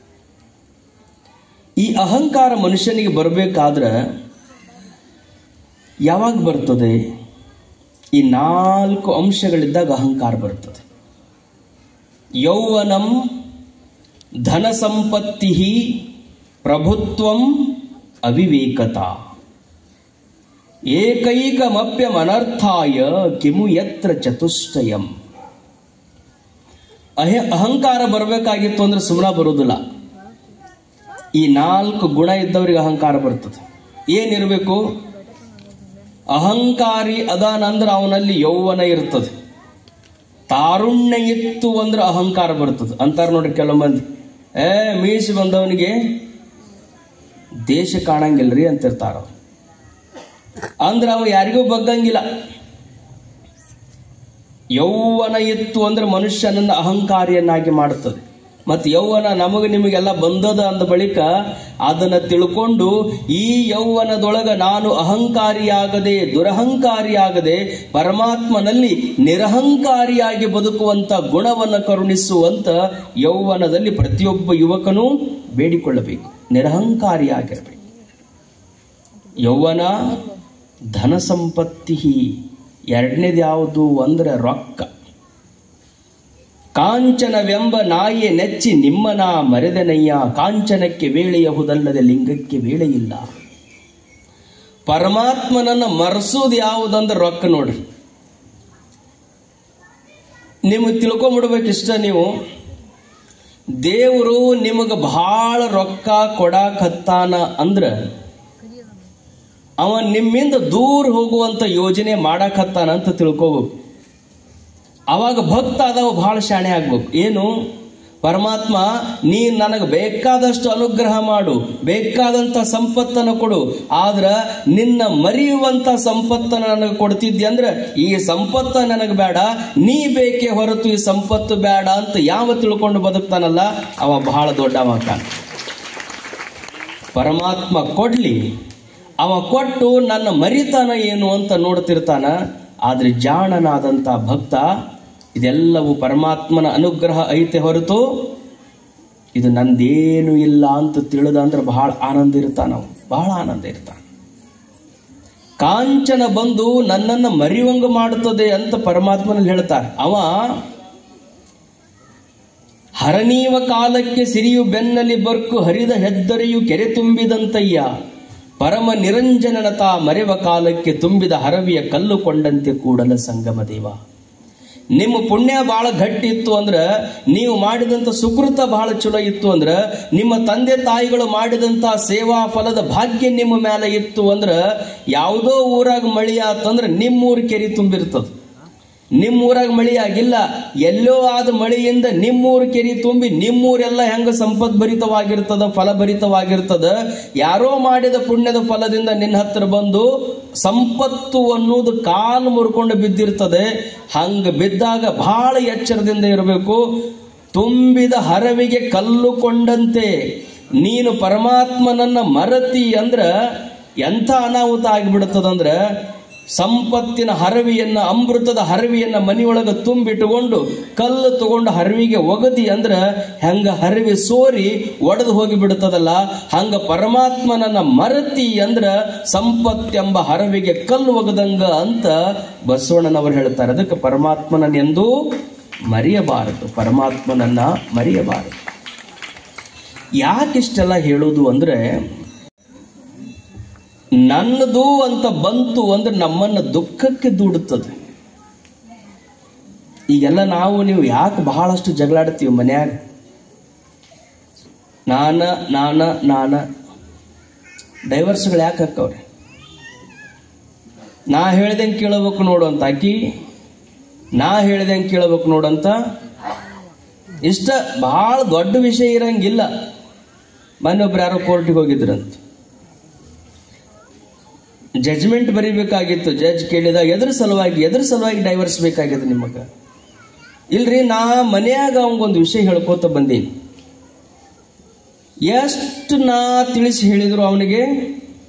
ಈ ಅಹಂಕಾರ ಮನುಷ್ಯನಿಗೆ ಬರಬೇಕಾದ್ರೆ ಯಾವಾಗ ಬರ್ತದೆ? ಈ 4 ಅಂಶಗಳಿದ್ದಾಗ ಅಹಂಕಾರ ಬರ್ತದೆ. ಯೌವನಂ ಧನ ಸಂಪತ್ತಿ ಪ್ರಭುತ್ವಂ ಅವಿವೇಕತಾ ಏಕೈಕಮಪ್ಯಮನರ್ಥಾಯ ಕಿಮು ಯತ್ರ ಚತುಷ್ಟಯಂ. ಅಹಂಕಾರ ಬರಬೇಕಾಗಿತ್ತು ಅಂದ್ರೆ ಸುಮ್ಮನೆ ಬರುವುದಿಲ್ಲ. ಈ 4 ಗುಣ ಇದ್ದವರಿಗೆ ಅಹಂಕಾರ ಬರ್ತದೆ. ಏನಿರಬೇಕು? ಅಹಂಕಾರಿ ಅದಾನಂದ್ರೆ ಅವನಲ್ಲಿ ಯೌವನ ಇರ್ತದೆ. ತಾರುಣ್ಯ ಇತ್ತು ಅಂದ್ರೆ ಅಹಂಕಾರ ಬರ್ತದೆ ಅಂತಾರೆ ನೋಡ್ರಿ ಕೆಲವು ಮಂದಿ. ಮೀಸಿ ಬಂದವನಿಗೆ ದೇಶ ಕಾಣಂಗಿಲ್ರಿ ಅಂತಿರ್ತಾರ. ಅಂದ್ರೆ ಅವ ಯಾರಿಗೂ ಬಗ್ಗಂಗಿಲ್ಲ. ಯೌವನ ಇತ್ತು ಅಂದ್ರೆ ಮನುಷ್ಯನನ್ನ ಅಹಂಕಾರಿಯನ್ನಾಗಿ ಮಾಡುತ್ತದೆ. ಮತ್ತು ಯೌವನ ನಿಮಗೆಲ್ಲ ಬಂದದ ಅಂದ ಬಳಿಕ ಅದನ್ನ ತಿಳ್ಕೊಂಡು ಈ ಯೌವನದೊಳಗ ನಾನು ಅಹಂಕಾರಿಯಾಗದೆ ದುರಹಂಕಾರಿಯಾಗದೆ ಪರಮಾತ್ಮನಲ್ಲಿ ನಿರಹಂಕಾರಿಯಾಗಿ ಬದುಕುವಂತ ಗುಣವನ್ನು ಕರುಣಿಸುವಂತ ಯೌವನದಲ್ಲಿ ಪ್ರತಿಯೊಬ್ಬ ಯುವಕನೂ ಬೇಡಿಕೊಳ್ಳಬೇಕು, ನಿರಹಂಕಾರಿಯಾಗಿರಬೇಕು. ಯೌವನ ಧನ ಸಂಪತ್ತಿ. ಎರಡನೇದು ಯಾವುದು ಅಂದ್ರೆ ರೊಕ್ಕ. ಕಾಂಚನವೆಂಬ ನಾಯಿಯ ನೆಚ್ಚಿ ನಿಮ್ಮನ ಮರೆದನಯ್ಯ, ಕಾಂಚನಕ್ಕೆ ವೇಳೆಯಹುದಲ್ಲದೆ ಲಿಂಗಕ್ಕೆ ವೇಳೆಯಿಲ್ಲ. ಪರಮಾತ್ಮನನ್ನ ಮರೆಸೋದು ಯಾವುದಂದ್ರೆ ರೊಕ್ಕ ನೋಡ್ರಿ. ನಿಮಗೆ ತಿಳ್ಕೊಂಬಿಡ್ಬೇಕಿಷ್ಟ, ನೀವು ದೇವರು ನಿಮಗೆ ಬಹಳ ರೊಕ್ಕ ಕೊಡಾಕತ್ತಾನ ಅಂದ್ರ ಅವ ನಿಮ್ಮಿಂದ ದೂರ ಹೋಗುವಂತ ಯೋಜನೆ ಮಾಡಾಕತ್ತಾನ ಅಂತ ತಿಳ್ಕೋಬೇಕು. ಅವಾಗ ಭಕ್ತ ಆದವ ಬಹಳ ಶಾಣೆ ಆಗ್ಬೇಕು. ಏನು? ಪರಮಾತ್ಮ ನೀನ್ ನನಗೆ ಬೇಕಾದಷ್ಟು ಅನುಗ್ರಹ ಮಾಡು, ಬೇಕಾದಂತ ಸಂಪತ್ತನ್ನು ಕೊಡು, ಆದ್ರ ನಿನ್ನ ಮರೆಯುವಂತ ಸಂಪತ್ತನ್ನು ನನಗೆ ಕೊಡ್ತಿದ್ದಿ ಅಂದ್ರೆ ಈ ಸಂಪತ್ತ ನನಗೆ ಬೇಡ, ನೀ ಬೇಕೇ ಹೊರತು ಈ ಸಂಪತ್ತು ಬೇಡ ಅಂತ ಯಾವ ತಿಳ್ಕೊಂಡು ಬದುಕ್ತಾನಲ್ಲ ಅವ ಬಹಳ ದೊಡ್ಡವ. ಪರಮಾತ್ಮ ಕೊಡ್ಲಿ, ಅವ ಕೊಟ್ಟು ನನ್ನ ಮರಿತಾನ ಏನು ಅಂತ ನೋಡ್ತಿರ್ತಾನ. ಆದ್ರೆ ಜಾಣನಾದಂತ ಭಕ್ತ ಇದೆಲ್ಲವೂ ಪರಮಾತ್ಮನ ಅನುಗ್ರಹ ಐತೆ ಹೊರತು ಇದು ನಂದೇನು ಇಲ್ಲ ಅಂತ ತಿಳಿದ ಅಂದ್ರೆ ಬಹಳ ಆನಂದ ಇರ್ತಾನ, ಬಹಳ ಆನಂದ ಇರ್ತಾನ. ಕಾಂಚನ ಬಂದು ನನ್ನನ್ನು ಮರಿವಂಗ ಮಾಡುತ್ತದೆ ಅಂತ ಪರಮಾತ್ಮನಲ್ಲಿ ಹೇಳ್ತಾರೆ. ಅವ ಹರನೀವ ಕಾಲಕ್ಕೆ ಸಿರಿಯು ಬೆನ್ನಲಿ ಬರ್ಕು ಹರಿದ ಹೆದ್ದರೆಯು ಕೆರೆ ತುಂಬಿದಂತಯ್ಯ, ಪರಮ ನಿರಂಜನನತ ಮರೆವ ಕಾಲಕ್ಕೆ ತುಂಬಿದ ಹರವಿಯ ಕಲ್ಲು ಕೊಂಡಂತೆ ಕೂಡಲ ಸಂಗಮ ದೇವ. ನಿಮ್ಮ ಪುಣ್ಯ ಬಹಳ ಗಟ್ಟಿ ಇತ್ತು ಅಂದ್ರೆ, ನೀವು ಮಾಡಿದಂತ ಸುಕೃತ ಬಹಳ ಚಲೋ ಇತ್ತು ಅಂದ್ರೆ, ನಿಮ್ಮ ತಂದೆ ತಾಯಿಗಳು ಮಾಡಿದಂತ ಸೇವಾ ಫಲದ ಭಾಗ್ಯ ನಿಮ್ಮ ಮೇಲೆ ಇತ್ತು ಅಂದ್ರೆ, ಯಾವುದೋ ಊರಾಗ ಮಳಿ ಆತಂದ್ರೆ ನಿಮ್ಮೂರ್ ಕೆರೆ ತುಂಬಿರ್ತದ. ನಿಮ್ಮೂರಾಗ ಮಳಿ ಆಗಿಲ್ಲ, ಎಲ್ಲೋ ಆದ ಮಳೆಯಿಂದ ನಿಮ್ಮೂರು ಕೆರೆ ತುಂಬಿ ನಿಮ್ಮೂರೆಲ್ಲ ಹೆಂಗ ಸಂಪದ್ಭರಿತವಾಗಿರ್ತದ, ಫಲಭರಿತವಾಗಿರ್ತದ. ಯಾರೋ ಮಾಡಿದ ಪುಣ್ಯದ ಫಲದಿಂದ ನಿನ್ನ ಹತ್ರ ಬಂದು ಸಂಪತ್ತು ಅನ್ನೋದು ಕಾಲು ಮುರ್ಕೊಂಡು ಬಿದ್ದಿರ್ತದೆ. ಹಂಗ ಬಿದ್ದಾಗ ಬಹಳ ಎಚ್ಚರದಿಂದ ಇರಬೇಕು. ತುಂಬಿದ ಹರವಿಗೆ ಕಲ್ಲು ಕೊಂಡಂತೆ ನೀನು ಪರಮಾತ್ಮನನ್ನ ಮರತಿ ಅಂದ್ರ ಎಂಥ ಅನಾಹುತ ಆಗಿಬಿಡುತ್ತದಂದ್ರ, ಸಂಪತ್ತಿನ ಹರವಿಯನ್ನ, ಅಮೃತದ ಹರವಿಯನ್ನ ಮನೆಯೊಳಗ ತುಂಬಿಟ್ಟುಕೊಂಡು ಕಲ್ಲು ತಗೊಂಡು ಹರವಿಗೆ ಒಗದಿ ಅಂದ್ರ ಹೆಂಗ ಹರವಿ ಸೋರಿ ಒಡೆದು ಹೋಗಿ ಬಿಡುತ್ತದಲ್ಲ, ಹಂಗ ಪರಮಾತ್ಮನನ್ನ ಮರತಿ ಅಂದ್ರ ಸಂಪತ್ತೆಂಬ ಹರವಿಗೆ ಕಲ್ಲು ಒಗದಂಗ ಅಂತ ಬಸವಣ್ಣನವರು ಹೇಳ್ತಾರೆ. ಅದಕ್ಕೆ ಪರಮಾತ್ಮನನ್ನೆಂದೂ ಮರೆಯಬಾರದು, ಪರಮಾತ್ಮನನ್ನ ಮರೆಯಬಾರದು. ಯಾಕಿಷ್ಟೆಲ್ಲ ಹೇಳೋದು ಅಂದ್ರೆ, ನನ್ನದು ಅಂತ ಬಂತು ಅಂದ್ರೆ ನಮ್ಮನ್ನ ದುಃಖಕ್ಕೆ ದೂಡುತ್ತದೆ. ಈಗೆಲ್ಲ ನೀವು ಯಾಕೆ ಬಹಳಷ್ಟು ಜಗಳಾಡ್ತೀವಿ ಮನ್ಯಾಗ? ನಾನ ಡೈವರ್ಸ್ಗಳು ಯಾಕೆ ಹಾಕವ್ರಿ? ನಾ ಹೇಳ್ದಂಗೆ ಕೇಳಬೇಕು ನೋಡು ಅಂತ ಆಕಿ, ನಾ ಹೇಳ್ದಂಗೆ ಕೇಳಬೇಕು ನೋಡಂತ. ಇಷ್ಟ ಬಹಳ ದೊಡ್ಡ ವಿಷಯ ಇರಂಗಿಲ್ಲ. ಮೊನ್ನೊಬ್ರು ಯಾರೋ ಕೋರ್ಟಿಗೆ ಹೋಗಿದ್ರಂತ, ಜಜ್ಮೆಂಟ್ ಬರೀಬೇಕಾಗಿತ್ತು. ಜಡ್ಜ್ ಕೇಳಿದಾಗ ಎದ್ರ ಸಲುವಾಗಿ ಡೈವರ್ಸ್ ಬೇಕಾಗಿದೆ ನಿಮಗ? ಇಲ್ರಿ, ನಾ ಮನ್ಯಾಗ ಅವಂಗೊಂದು ವಿಷಯ ಹೇಳ್ಕೋತ ಬಂದೀನಿ. ಎಷ್ಟು ನಾ ತಿಳಿಸಿ ಹೇಳಿದ್ರು ಅವನಿಗೆ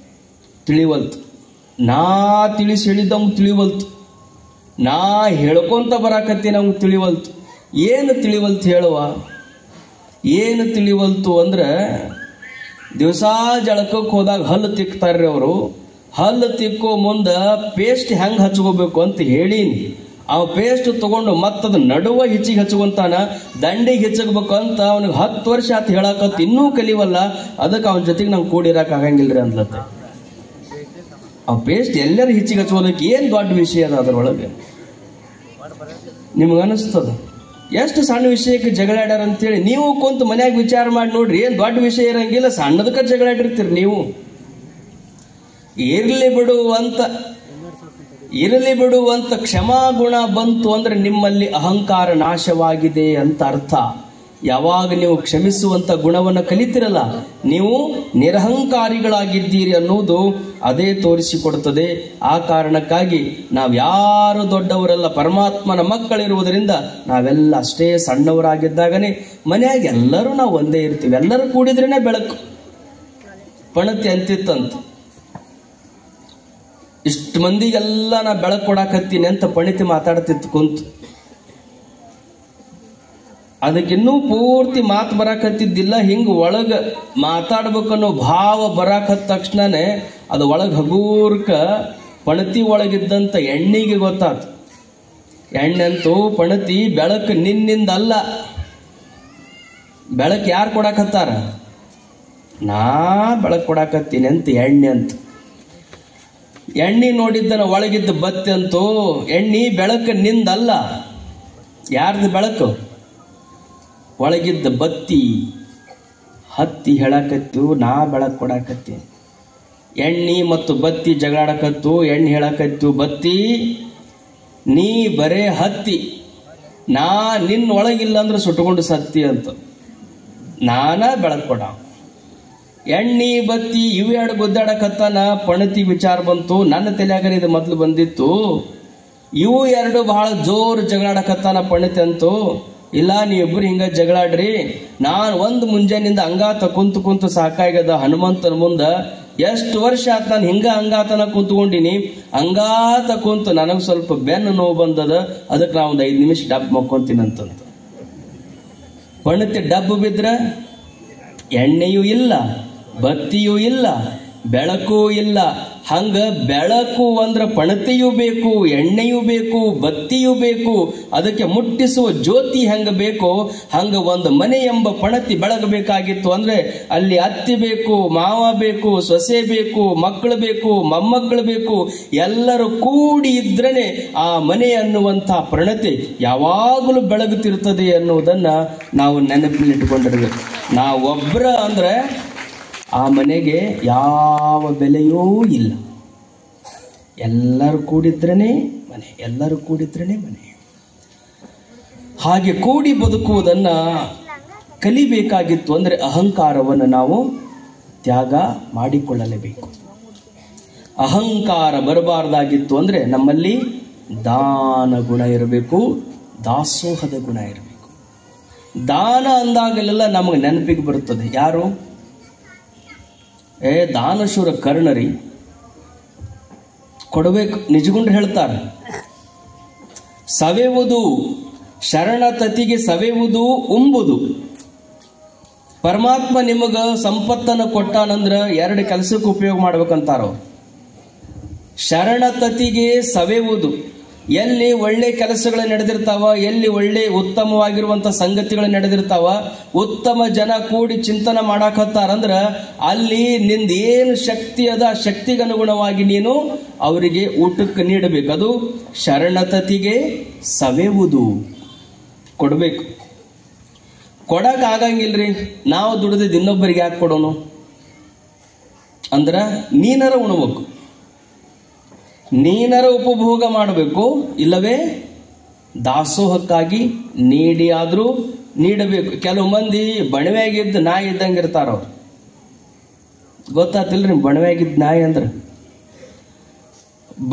ತಿಳಿವಲ್ತು. ನಾ ತಿಳಿಸಿ ಹೇಳಿದ್ದ ಅವ್ನು ತಿಳಿವಲ್ತು. ನಾ ಹೇಳ್ಕೊಂತ ಬರಾಕತ್ತೀನಿ ಅವ್ನು ತಿಳಿವಲ್ತು. ಏನು ತಿಳಿವಲ್ತು ಹೇಳುವ? ಏನು ತಿಳಿವಲ್ತು ಅಂದ್ರೆ, ದಿವಸ ಜಳಕಕ್ಕೆ ಹೋದಾಗ ಹಲ್ಲು ತಿಕ್ತಾರ್ರಿ ಅವರು. ಹಲ್ಲು ತಿಕ್ಕೋ ಮುಂದ ಪೇಸ್ಟ್ ಹೆಂಗ್ ಹಚ್ಕೋಬೇಕು ಅಂತ ಹೇಳೀನಿ. ಆ ಪೇಸ್ಟ್ ತಗೊಂಡು ಮತ್ತದ ನಡುವ ಹಿಚ್ಚಿಗೆ ಹಚ್ಕೊಂತಾನ, ದಂಡಿಗೆ ಹೆಚ್ಚಬೇಕು ಅಂತ ಅವನಿಗೆ 10 ವರ್ಷ ಆತ ಹೇಳಕತ್ ಇನ್ನೂ ಕಲಿವಲ್ಲ. ಅದಕ್ಕೆ ಅವನ ಜೊತೆಗೆ ನಂಗೆ ಕೂಡಿರಕ್ ಆಗಂಗಿಲ್ರಿ ಅಂದ್ಲತ್ತೆ. ಆ ಪೇಸ್ಟ್ ಎಲ್ಲರೂ ಹಿಚ್ಚಿಗೆ ಹಚ್ಕೋದಕ್ಕೆ ಏನ್ ದೊಡ್ಡ ವಿಷಯ ಅದ ಅದ್ರೊಳಗೆ? ನಿಮ್ಗೆ ಅನಿಸ್ತದ ಎಷ್ಟು ಸಣ್ಣ ವಿಷಯಕ್ಕೆ ಜಗಳಾಡ್ಯಾರ ಅಂತೇಳಿ. ನೀವು ಕುಂತು ಮನ್ಯಾಗ ವಿಚಾರ ಮಾಡಿ ನೋಡ್ರಿ, ಏನ್ ದೊಡ್ಡ ವಿಷಯ ಇರಂಗಿಲ್ಲ, ಸಣ್ಣದಕ್ಕೆ ಜಗಳಾಡಿರ್ತೀರಿ ನೀವು. ಇರ್ಲಿ ಬಿಡು ಅಂತ ಕ್ಷಮಾಗುಣ ಬಂತು ಅಂದ್ರೆ ನಿಮ್ಮಲ್ಲಿ ಅಹಂಕಾರ ನಾಶವಾಗಿದೆ ಅಂತ ಅರ್ಥ. ಯಾವಾಗ ನೀವು ಕ್ಷಮಿಸುವಂತ ಗುಣವನ್ನು ಕಲಿತಿರಲ್ಲ, ನೀವು ನಿರಹಂಕಾರಿಗಳಾಗಿದ್ದೀರಿ ಅನ್ನೋದು ಅದೇ ತೋರಿಸಿಕೊಡುತ್ತದೆ. ಆ ಕಾರಣಕ್ಕಾಗಿ ನಾವ್ಯಾರು ದೊಡ್ಡವರಲ್ಲ, ಪರಮಾತ್ಮನ ಮಕ್ಕಳಿರುವುದರಿಂದ ನಾವೆಲ್ಲ ಅಷ್ಟೇ ಸಣ್ಣವರಾಗಿದ್ದಾಗನೇ ಮನೆಯಾಗ ಎಲ್ಲರೂ ನಾವು ಒಂದೇ ಇರ್ತೀವಿ. ಎಲ್ಲರೂ ಕೂಡಿದ್ರೇನೆ ಬೆಳಕು. ಪಣತಿ ಅಂತಿತ್ತಂತ, ಇಷ್ಟು ಮಂದಿಗೆಲ್ಲ ನಾ ಬೆಳಕು ಕೊಡಾಕತ್ತೀನಿ ಅಂತ ಪಣಿತಿ ಮಾತಾಡ್ತಿತ್ತು ಕುಂತು. ಅದಕ್ಕಿನ್ನೂ ಪೂರ್ತಿ ಮಾತು ಬರಾಕತ್ತಿದ್ದಿಲ್ಲ. ಹಿಂಗ ಒಳಗ ಮಾತಾಡ್ಬೇಕನ್ನೋ ಭಾವ ಬರಾಕತ್ತ ತಕ್ಷಣನೇ ಅದು ಒಳಗ ಹಗೂರ್ಕ ಪಣತಿ ಒಳಗಿದ್ದಂತ ಎಣ್ಣಿಗೆ ಗೊತ್ತಾತು. ಎಣ್ಣೆಂತೂ ಪಣತಿ ಬೆಳಕು ನಿನ್ನಿಂದ ಅಲ್ಲ, ಬೆಳಕು ಯಾರು ಕೊಡಾಕತ್ತಾರ? ನಾ ಬೆಳಕು ಕೊಡಾಕತ್ತೀನಿ ಅಂತ ಎಣ್ಣೆ ಅಂತ. ಎಣ್ಣೆ ನೋಡಿದ್ದನ ಒಳಗಿದ್ದ ಬತ್ತಿ ಅಂತೂ ಎಣ್ಣೆ ಬೆಳಕು ನಿಂದಲ್ಲ. ಯಾರ್ದು ಬೆಳಕು? ಒಳಗಿದ್ದ ಬತ್ತಿ ಹತ್ತಿ ಹೇಳಕತ್ತು ನಾ ಬೆಳಕು ಕೊಡಾಕತ್ತಿ. ಎಣ್ಣೆ ಮತ್ತು ಬತ್ತಿ ಜಗಳಾಡಕತ್ತು. ಎಣ್ಣೆ ಹೇಳಕತ್ತು, ಬತ್ತಿ ನೀ ಬರೇ ಹತ್ತಿ, ನಾ ನಿನ್ನ ಒಳಗಿಲ್ಲ ಅಂದ್ರೆ ಸುಟ್ಕೊಂಡು ಸತ್ತಿ ಅಂತ. ನಾನ ಬೆಳಕು ಕೊಡ. ಎಣ್ಣೆ ಬತ್ತಿ ಇವೆರಡು ಗುದ್ದಾಡಕತ್ತಾನ. ಪಣತಿ ವಿಚಾರ ಬಂತು. ನನ್ನ ತಲೆಯಾಗ ಇದು ಮೊದಲು ಬಂದಿತ್ತು. ಇವು ಎರಡು ಬಹಳ ಜೋರು ಜಗಳಾಡಕತ್ತಾನ ಪಣತಿ ಅಂತೂ. ಇಲ್ಲ, ನೀವಿಬ್ರು ಹಿಂಗ ಜಗಳಾಡ್ರಿ, ನಾನು ಒಂದು ಮುಂಜಾನಿಂದ ಅಂಗಾತ ಕುಂತು ಸಾಕಾಗ್ಯದ. ಹನುಮಂತನ ಮುಂದ ಎಷ್ಟು ವರ್ಷ ಆತ ನಾನು ಹಿಂಗ ಅಂಗಾತನ ಕುಂತ್ಕೊಂಡಿನಿ. ಅಂಗಾತ ಕುಂತು ನನಗೆ ಸ್ವಲ್ಪ ಬೆನ್ನು ನೋವು ಬಂದದ, ಅದಕ್ಕೆ ನಾ ಒಂದು 5 ನಿಮಿಷ ಡಬ್ ಮಕ್ಕೊಂತೀನಂತಂತ. ಪಣತಿ ಡಬ್ಬು ಬಿದ್ರ ಎಣ್ಣೆಯೂ ಇಲ್ಲ, ಬತ್ತಿಯೂ ಇಲ್ಲ, ಬೆಳಕು ಇಲ್ಲ. ಹಂಗ ಬೆಳಕು ಅಂದ್ರ ಪಣತಿಯೂ ಬೇಕು, ಎಣ್ಣೆಯೂ ಬೇಕು, ಬತ್ತಿಯೂ ಬೇಕು. ಅದಕ್ಕೆ ಮುಟ್ಟಿಸುವ ಜ್ಯೋತಿ ಹೆಂಗ ಬೇಕು ಹಂಗ ಒಂದು ಮನೆ ಎಂಬ ಪಣತಿ ಬೆಳಗಬೇಕಾಗಿತ್ತು. ಅಂದ್ರೆ ಅಲ್ಲಿ ಅತ್ತಿ ಬೇಕು, ಮಾವ ಬೇಕು, ಸೊಸೆ ಬೇಕು, ಮಕ್ಕಳು ಬೇಕು, ಮೊಮ್ಮಕ್ಕಳು ಬೇಕು. ಎಲ್ಲರೂ ಕೂಡಿ ಇದ್ರೇನೆ ಆ ಮನೆ ಅನ್ನುವಂಥ ಪ್ರಣತಿ ಯಾವಾಗಲೂ ಬೆಳಗುತ್ತಿರ್ತದೆ ಅನ್ನುವುದನ್ನ ನಾವು ನೆನಪಿನಲ್ಲಿಟ್ಟುಕೊಂಡಿರ್ಬೇಕು. ನಾವೊಬ್ಬರ ಅಂದ್ರೆ ಆ ಮನೆಗೆ ಯಾವ ಬೆಲೆಯೂ ಇಲ್ಲ. ಎಲ್ಲರೂ ಕೂಡಿದ್ರನೇ ಮನೆ, ಎಲ್ಲರೂ ಕೂಡಿದ್ರನೇ ಮನೆ. ಹಾಗೆ ಕೂಡಿ ಬದುಕುವುದನ್ನ ಕಲಿಬೇಕಾಗಿತ್ತು. ಅಂದ್ರೆ ಅಹಂಕಾರವನ್ನು ನಾವು ತ್ಯಾಗ ಮಾಡಿಕೊಳ್ಳಲೇಬೇಕು. ಅಹಂಕಾರ ಬರಬಾರ್ದಾಗಿತ್ತು ಅಂದ್ರೆ ನಮ್ಮಲ್ಲಿ ದಾನ ಗುಣ ಇರಬೇಕು, ದಾಸೋಹದ ಗುಣ ಇರಬೇಕು. ದಾನ ಅಂದಾಗಲೆಲ್ಲ ನಮಗೆ ನೆನಪಿಗೆ ಬರುತ್ತದೆ ಯಾರು? ದಾನಶೂರ ಕರ್ಣರಿ. ಕೊಡಬೇಕು. ನಿಜಗುಂಡ್ರು ಹೇಳ್ತಾರೆ, ಸವೆಯುವುದು ಶರಣತತಿಗೆ ಸವೆಯುವುದು ಉಂಬುದು. ಪರಮಾತ್ಮ ನಿಮಗ ಸಂಪತ್ತನ್ನು ಕೊಟ್ಟಾನಂದ್ರ 2 ಕೆಲಸಕ್ಕೆ ಉಪಯೋಗ ಮಾಡ್ಬೇಕಂತಾರ. ಶರಣತತಿಗೆ ಸವೆಯುವುದು, ಎಲ್ಲಿ ಒಳ್ಳೆ ಕೆಲಸಗಳು ನಡೆದಿರ್ತಾವ, ಎಲ್ಲಿ ಒಳ್ಳೆ ಉತ್ತಮವಾಗಿರುವಂತ ಸಂಗತಿಗಳು ನಡೆದಿರ್ತಾವ, ಉತ್ತಮ ಜನ ಕೂಡಿ ಚಿಂತನೆ ಮಾಡಾಕತ್ತಾರಂದ್ರ ಅಲ್ಲಿ ನಿಂದ ಏನು ಶಕ್ತಿ ಅದ ಆ ಶಕ್ತಿಗೆ ಅನುಗುಣವಾಗಿ ನೀನು ಅವರಿಗೆ ಊಟಕ್ಕೆ ನೀಡಬೇಕು. ಅದು ಶರಣತತಿಗೆ ಸವೆಯುವುದು. ಕೊಡ್ಬೇಕು. ಕೊಡಕ್ ಆಗಂಗಿಲ್ರಿ, ನಾವು ದುಡಿದ ಇನ್ನೊಬ್ಬರಿಗೆ ಯಾಕೆ ಕೊಡೋಣ ಅಂದ್ರ ನೀನರ ಉಣಬೇಕು, ನೀನರ ಉಪಭೋಗ ಮಾಡಬೇಕು, ಇಲ್ಲವೇ ದಾಸೋಹಕ್ಕಾಗಿ ನೀಡಿ ಆದ್ರೂ ನೀಡಬೇಕು. ಕೆಲವು ಮಂದಿ ಬಣವೆಯಾಗಿದ್ದ ನಾಯಿ ಇದ್ದಂಗೆ ಇರ್ತಾರ. ಅವ್ರು ಗೊತ್ತಾತಿಲ್ರಿ ಬಣವೆಯಾಗಿದ್ದ ನಾಯಿ ಅಂದ್ರ?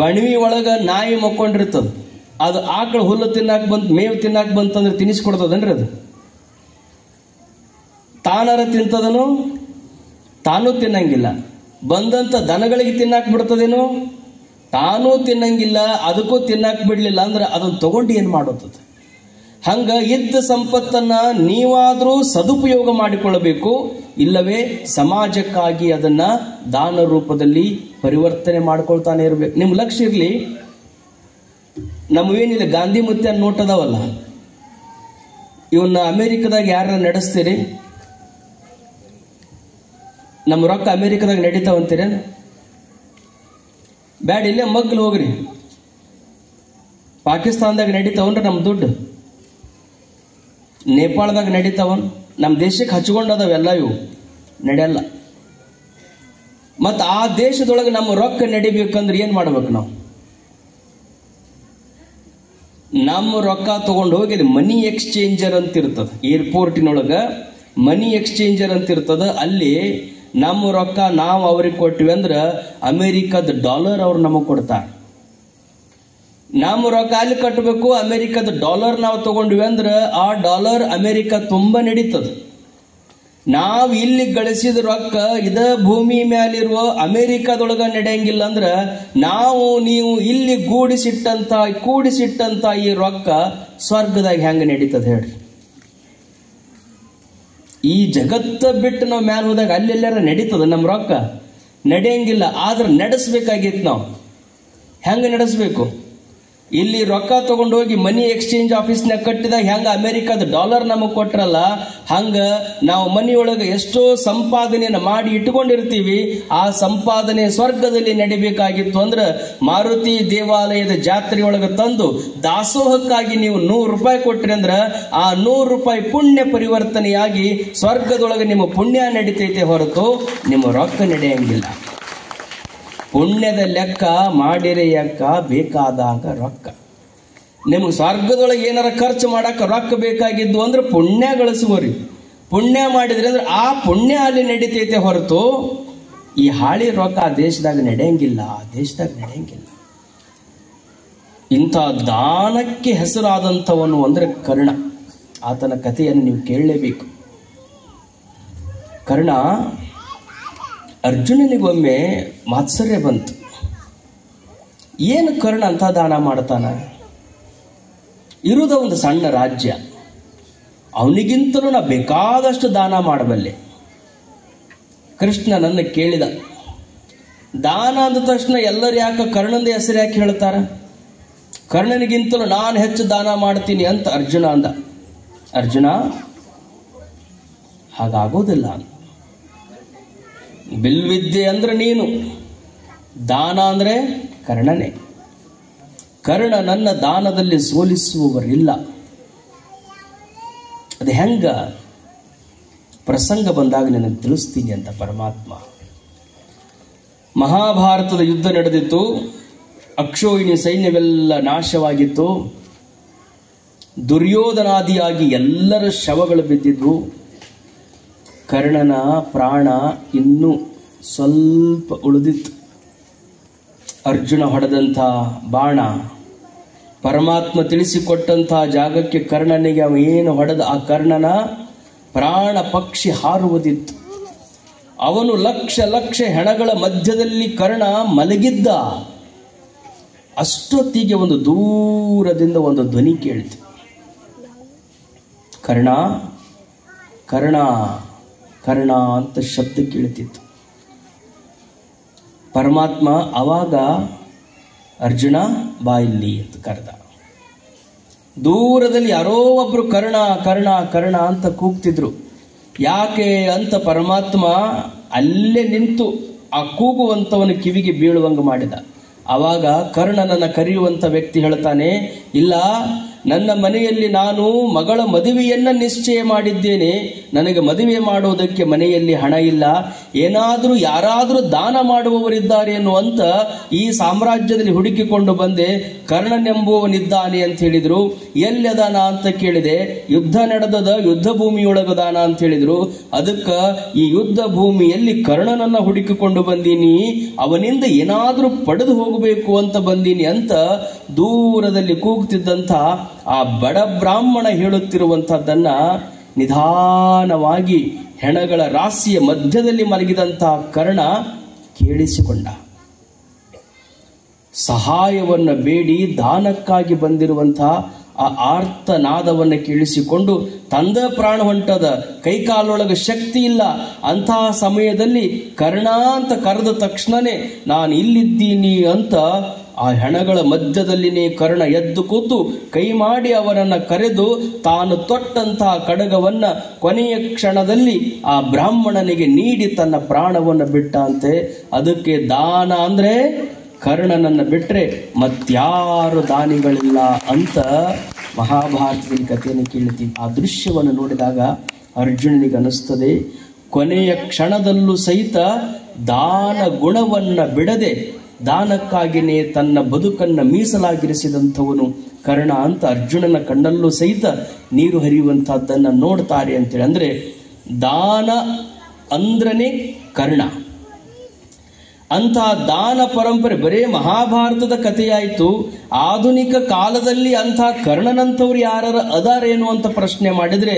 ಬಣವಿ ಒಳಗ ನಾಯಿ ಮಕ್ಕೊಂಡಿರ್ತದ. ಅದು ಆಕಳ ಹುಲ್ಲು ತಿನ್ನಾಕ್ ಬಂತ, ಮೇವು ತಿನ್ನಾಕ್ ಬಂತಂದ್ರೆ ತಿನ್ನಿಸ್ಕೊಡ್ತದನ್ರಿ. ಅದು ತಾನರ ತಿಂತದನು? ತಾನೂ ತಿನ್ನಂಗಿಲ್ಲ. ಬಂದಂತ ದನಗಳಿಗೆ ತಿನ್ನಾಕ್ ಬಿಡ್ತದೇನು? ತಾನೂ ತಿನ್ನಂಗಿಲ್ಲ, ಅದಕ್ಕೂ ತಿನ್ನಾಕ್ ಬಿಡ್ಲಿಲ್ಲ ಅಂದ್ರೆ ಅದನ್ನ ತಗೊಂಡು ಏನ್ ಮಾಡುತ್ತದೆ? ಹಂಗ ಇದ್ದ ಸಂಪತ್ತನ್ನ ನೀವಾದ್ರೂ ಸದುಪಯೋಗ ಮಾಡಿಕೊಳ್ಳಬೇಕು. ಇಲ್ಲವೇ ಸಮಾಜಕ್ಕಾಗಿ ಅದನ್ನ ದಾನ ರೂಪದಲ್ಲಿ ಪರಿವರ್ತನೆ ಮಾಡ್ಕೊಳ್ತಾನೆ ಇರ್ಬೇಕು. ನಿಮ್ ಲಕ್ಷ್ಯ ಇರ್ಲಿ, ನಮವೇನಿಲ್ಲ ಗಾಂಧಿ ಮುತ್ಯ ನೋಟ್ ಅದಾವಲ್ಲ, ಇವನ್ನ ಅಮೆರಿಕದಾಗ ಯಾರ ನಡೆಸ್ತೀರಿ? ನಮ್ಮ ರೊಕ್ಕ ಅಮೆರಿಕದಾಗ ನಡೀತಾವಂತೀರ? ಬ್ಯಾಡ, ಇಲ್ಲೇ ಮಗ್ಲು ಹೋಗ್ರಿ. ಪಾಕಿಸ್ತಾನದಾಗ ನಡೀತಾವನ್ರಿ ನಮ್ಮ ದುಡ್ಡು, ನೇಪಾಳದಾಗ ನಡೀತಾವನ್, ನಮ್ಮ ದೇಶಕ್ಕೆ ಹಚ್ಕೊಂಡದವೆಲ್ಲ ಇವು ನಡೆಯಲ್ಲ. ಮತ್ತು ಆ ದೇಶದೊಳಗೆ ನಮ್ಮ ರೊಕ್ಕ ನಡಿಬೇಕಂದ್ರೆ ಏನ್ ಮಾಡ್ಬೇಕು ನಾವು? ನಮ್ಮ ರೊಕ್ಕ ತಗೊಂಡು ಹೋಗಿ ಮನಿ ಎಕ್ಸ್ಚೇಂಜರ್ ಅಂತ ಇರ್ತದ, ಏರ್ಪೋರ್ಟಿನೊಳಗ ಮನಿ ಎಕ್ಸ್ಚೇಂಜರ್ ಅಂತ ಇರ್ತದ. ಅಲ್ಲಿ ನಮ್ಮ ರೊಕ್ಕ ನಾವು ಅವ್ರಿಗೆ ಕೊಟ್ಟಿವಿ ಅಂದ್ರೆ ಅಮೆರಿಕದ ಡಾಲರ್ ಅವ್ರು ನಮಗೆ ಕೊಡ್ತಾರೆ. ನಮ್ಮ ರೊಕ್ಕ ಅಲ್ಲಿ ಕಟ್ಟಬೇಕು, ಅಮೆರಿಕದ ಡಾಲರ್ ನಾವು ತಗೊಂಡ್ವಿ ಅಂದ್ರೆ ಆ ಡಾಲರ್ ಅಮೆರಿಕ ತುಂಬಾ ನಡೀತದ. ನಾವು ಇಲ್ಲಿ ಗಳಿಸಿದ ರೊಕ್ಕ ಇದ ಭೂಮಿ ಮ್ಯಾಲಿರುವ ಅಮೆರಿಕದೊಳಗ ನಡೆಯಂಗಿಲ್ಲ ಅಂದ್ರ ನಾವು ನೀವು ಇಲ್ಲಿ ಕೂಡಿಸಿಟ್ಟಂತ ಈ ರೊಕ್ಕ ಸ್ವರ್ಗದಾಗ ಹೆಂಗ ನಡೀತದ ಹೇಳ್ರಿ? ಈ ಜಗತ್ತ ಬಿಟ್ಟು ನಾವು ಮ್ಯಾಲ ಹೋದಾಗ ಅಲ್ಲೆಲ್ಲಾರ ನಡೀತದ ನಮ್ಮ ರೊಕ್ಕ? ನಡೆಯಂಗಿಲ್ಲ. ಆದ್ರೆ ನಡೆಸ್ಬೇಕಾಗಿತ್ತು. ನಾವು ಹೆಂಗ ನಡೆಸ್ಬೇಕು? ಇಲ್ಲಿ ರೊಕ್ಕ ತಗೊಂಡೋಗಿ ಮನಿ ಎಕ್ಸ್ಚೇಂಜ್ ಆಫೀಸ್ನಾಗ ಕಟ್ಟಿದಾಗ ಹೆಂಗ ಅಮೆರಿಕದ ಡಾಲರ್ ನಮಗ್ ಕೊಟ್ರಲ್ಲ, ಹಂಗ ನಾವು ಮನಿಯೊಳಗೆ ಎಷ್ಟೋ ಸಂಪಾದನೆಯನ್ನು ಮಾಡಿ ಇಟ್ಕೊಂಡಿರ್ತೀವಿ. ಆ ಸಂಪಾದನೆ ಸ್ವರ್ಗದಲ್ಲಿ ನಡಿಬೇಕಾಗಿತ್ತು ಅಂದ್ರೆ ಮಾರುತಿ ದೇವಾಲಯದ ಜಾತ್ರೆಯೊಳಗೆ ತಂದು ದಾಸೋಹಕ್ಕಾಗಿ ನೀವು 100 ರೂಪಾಯಿ ಕೊಟ್ರಿ ಅಂದ್ರ ಆ 100 ರೂಪಾಯಿ ಪುಣ್ಯ ಪರಿವರ್ತನೆಯಾಗಿ ಸ್ವರ್ಗದೊಳಗೆ ನಿಮ್ಮ ಪುಣ್ಯ ನಡೀತೈತೆ ಹೊರತು ನಿಮ್ಮ ರೊಕ್ಕ ನಡೆಯಂಗಿಲ್ಲ. ಪುಣ್ಯದ ಲೆಕ್ಕ ಮಾಡಿರೆ ಯಾಕ ಬೇಕಾದಾಗ ರೊಕ್ಕ. ನಿಮ್ಗೆ ಸ್ವರ್ಗದೊಳಗೆ ಏನಾರ ಖರ್ಚು ಮಾಡಕ್ಕೆ ರೊಕ್ಕ ಬೇಕಾಗಿದ್ದು ಅಂದ್ರೆ ಪುಣ್ಯ ಗಳಿಸುವರಿ. ಪುಣ್ಯ ಮಾಡಿದ್ರಿ ಅಂದ್ರೆ ಆ ಪುಣ್ಯ ಅಲ್ಲಿ ನಡೀತೈತೆ ಹೊರತು ಈ ಹಾಳಿ ರೊಕ್ಕ ಆ ದೇಶದಾಗ ನಡೆಯಂಗಿಲ್ಲ. ಇಂಥ ದಾನಕ್ಕೆ ಹೆಸರಾದಂಥವನು ಅಂದ್ರೆ ಕರ್ಣ. ಆತನ ಕಥೆಯನ್ನು ನೀವು ಕೇಳಲೇಬೇಕು. ಕರ್ಣ ಅರ್ಜುನನಿಗೊಮ್ಮೆ ಮಾತ್ಸರ್ಯ ಬಂತು. ಏನು ಕರ್ಣ ಅಂತ ದಾನ ಮಾಡ್ತಾನ? ಇರುವುದ ಒಂದು ಸಣ್ಣ ರಾಜ್ಯ, ಅವನಿಗಿಂತಲೂ ನಾ ಬೇಕಾದಷ್ಟು ದಾನ ಮಾಡಬಲ್ಲೆ. ಕೃಷ್ಣ ನನ್ನ ಕೇಳಿದ, ದಾನ ಅಂದ ತಕ್ಷಣ ಎಲ್ಲರೂ ಯಾಕೆ ಕರ್ಣಂದ ಹೆಸರು ಯಾಕೆ ಹೇಳ್ತಾರ? ಕರ್ಣನಿಗಿಂತಲೂ ನಾನು ಹೆಚ್ಚು ದಾನ ಮಾಡ್ತೀನಿ ಅಂತ ಅರ್ಜುನ ಅಂದ. ಅರ್ಜುನ, ಹಾಗಾಗೋದಿಲ್ಲ. ಬಿಲ್ವಿದ್ಯೆ ಅಂದ್ರೆ ನೀನು, ದಾನ ಅಂದ್ರೆ ಕರ್ಣನೇ. ಕರ್ಣ ನನ್ನ ದಾನದಲ್ಲಿ ಸೋಲಿಸುವವರಿಲ್ಲ. ಅದು ಹೆಂಗ? ಪ್ರಸಂಗ ಬಂದಾಗ ನಿನಗೆ ತಿಳಿಸ್ತೀನಿ ಅಂತ ಪರಮಾತ್ಮ. ಮಹಾಭಾರತದ ಯುದ್ಧ ನಡೆದಿತ್ತು. ಅಕ್ಷೋಹಿಣಿ ಸೈನ್ಯವೆಲ್ಲ ನಾಶವಾಗಿತ್ತು. ದುರ್ಯೋಧನಾದಿಯಾಗಿ ಎಲ್ಲರ ಶವಗಳು ಬಿದ್ದಿದ್ವು. ಕರ್ಣನ ಪ್ರಾಣ ಇನ್ನೂ ಸ್ವಲ್ಪ ಉಳಿದಿತ್ತು. ಅರ್ಜುನ ಹೊಡೆದಂಥ ಬಾಣ ಪರಮಾತ್ಮ ತಿಳಿಸಿಕೊಟ್ಟಂಥ ಜಾಗಕ್ಕೆ ಕರ್ಣನಿಗೆ ಅವ ಏನು ಹೊಡೆದ ಆ ಕರ್ಣನ ಪ್ರಾಣ ಪಕ್ಷಿ ಹಾರುವುದಿತ್ತು. ಅವನು ಲಕ್ಷ ಲಕ್ಷ ಹೆಣಗಳ ಮಧ್ಯದಲ್ಲಿ ಕರ್ಣ ಮಲಗಿದ್ದ. ಅಷ್ಟೊತ್ತಿಗೆ ಒಂದು ದೂರದಿಂದ ಒಂದು ಧ್ವನಿ ಕೇಳಿತು, ಕರ್ಣ ಕರ್ಣ ಕರ್ಣ ಅಂತ ಶಬ್ದ ಕೇಳುತ್ತಿತ್ತು. ಪರಮಾತ್ಮ ಅವಾಗ ಅರ್ಜುನ ಬಾ ಇಲ್ಲಿ ಅಂತ ಕರೆದ. ದೂರದಲ್ಲಿ ಯಾರೋ ಒಬ್ರು ಕರ್ಣ ಕರ್ಣ ಕರ್ಣ ಅಂತ ಕೂಗ್ತಿದ್ರು. ಯಾಕೆ ಅಂತ ಪರಮಾತ್ಮ ಅಲ್ಲೇ ನಿಂತು ಆ ಕೂಗುವಂತವನ ಕಿವಿಗೆ ಬೀಳುವಂಗ ಮಾಡಿದ. ಆವಾಗ ಕರ್ಣನನ್ನ ಕರೆಯುವಂತ ವ್ಯಕ್ತಿ ಹೇಳ್ತಾನೆ, ಇಲ್ಲ, ನನ್ನ ಮನೆಯಲ್ಲಿ ನಾನು ಮಗಳ ಮದುವೆಯನ್ನ ನಿಶ್ಚಯ ಮಾಡಿದ್ದೇನೆ. ನನಗೆ ಮದುವೆ ಮಾಡೋದಕ್ಕೆ ಮನೆಯಲ್ಲಿ ಹಣ ಇಲ್ಲ. ಏನಾದರೂ ಯಾರಾದರೂ ದಾನ ಮಾಡುವವರಿದ್ದಾರೆ ಎನ್ನುವಂತ ಈ ಸಾಮ್ರಾಜ್ಯದಲ್ಲಿ ಹುಡುಕಿಕೊಂಡು ಬಂದೆ. ಕರ್ಣನೆಂಬುವನಿದ್ದಾನೆ ಅಂತ ಹೇಳಿದ್ರು. ಎಲ್ಲಿ ದಾನ ಅಂತ ಕೇಳಿದೆ. ಯುದ್ಧ ನಡೆದದ ಯುದ್ಧ ಭೂಮಿಯೊಳಗ ದಾನ ಅಂತ ಹೇಳಿದ್ರು. ಅದಕ್ಕ ಈ ಯುದ್ಧ ಭೂಮಿಯಲ್ಲಿ ಕರ್ಣನನ್ನ ಹುಡುಕಿಕೊಂಡು ಬಂದೀನಿ, ಅವನಿಂದ ಏನಾದರೂ ಪಡೆದು ಹೋಗಬೇಕು ಅಂತ ಬಂದೀನಿ ಅಂತ ದೂರದಲ್ಲಿ ಕೂಗ್ತಿದ್ದಂಥ ಆ ಬಡ ಬ್ರಾಹ್ಮಣ ಹೇಳುತ್ತಿರುವಂತಹದ್ದನ್ನ ನಿಧಾನವಾಗಿ ಹೆಣಗಳ ರಾಶಿಯ ಮಧ್ಯದಲ್ಲಿ ಮಲಗಿದಂತಹ ಕರ್ಣ ಕೇಳಿಸಿಕೊಂಡ. ಸಹಾಯವನ್ನ ಬೇಡಿ ದಾನಕ್ಕಾಗಿ ಬಂದಿರುವಂತಹ ಆ ಆರ್ತನಾದವನ್ನು ಕೇಳಿಸಿಕೊಂಡು ತಂದ ಪ್ರಾಣ ಹೊಂಟದ, ಕೈಕಾಲೊಳಗೆ ಶಕ್ತಿ ಇಲ್ಲ. ಅಂತಹ ಸಮಯದಲ್ಲಿ ಕರ್ಣ ಅಂತ ಕರೆದ ತಕ್ಷಣನೇ ನಾನು ಇಲ್ಲಿದ್ದೀನಿ ಅಂತ ಆ ಹೆಣಗಳ ಮಧ್ಯದಲ್ಲಿನೇ ಕರ್ಣ ಎದ್ದು ಕೂತು ಕೈ ಮಾಡಿ ಅವರನ್ನ ಕರೆದು ತಾನು ತೊಟ್ಟಂತಹ ಕಡಗವನ್ನ ಕೊನೆಯ ಕ್ಷಣದಲ್ಲಿ ಆ ಬ್ರಾಹ್ಮಣನಿಗೆ ನೀಡಿ ತನ್ನ ಪ್ರಾಣವನ್ನು ಬಿಟ್ಟ ಅಂತೆ. ಅದಕ್ಕೆ ದಾನ ಅಂದ್ರೆ ಕರ್ಣನನ್ನ ಬಿಟ್ರೆ ಮತ್ಯಾರು ದಾನಿಗಳಿಲ್ಲ ಅಂತ ಮಹಾಭಾರತದಲ್ಲಿ ಕಥೆಯನ್ನು ಕೇಳ್ತೀವಿ. ಆ ದೃಶ್ಯವನ್ನು ನೋಡಿದಾಗ ಅರ್ಜುನನಿಗೆ ಅನಿಸ್ತದೆ, ಕೊನೆಯ ಕ್ಷಣದಲ್ಲೂ ಸಹಿತ ದಾನ ಗುಣವನ್ನ ಬಿಡದೆ ದಾನಕ್ಕಾಗಿಯೇ ತನ್ನ ಬದುಕನ್ನ ಮೀಸಲಾಗಿರಿಸಿದಂಥವನು ಕರ್ಣ ಅಂತ ಅರ್ಜುನನ ಕಣ್ಣಲ್ಲೂ ಸಹಿತ ನೀರು ಹರಿಯುವಂತಹದ್ದನ್ನ ನೋಡ್ತಾರೆ ಅಂತೇಳಿ. ಅಂದ್ರೆ ದಾನ ಅಂದ್ರನೇ ಕರ್ಣ. ಅಂತಹ ದಾನ ಪರಂಪರೆ ಬರೇ ಮಹಾಭಾರತದ ಕಥೆಯಾಯಿತು. ಆಧುನಿಕ ಕಾಲದಲ್ಲಿ ಅಂತಹ ಕರ್ಣನಂತವ್ರು ಯಾರು ಅದಾರೇನು ಅಂತ ಪ್ರಶ್ನೆ ಮಾಡಿದ್ರೆ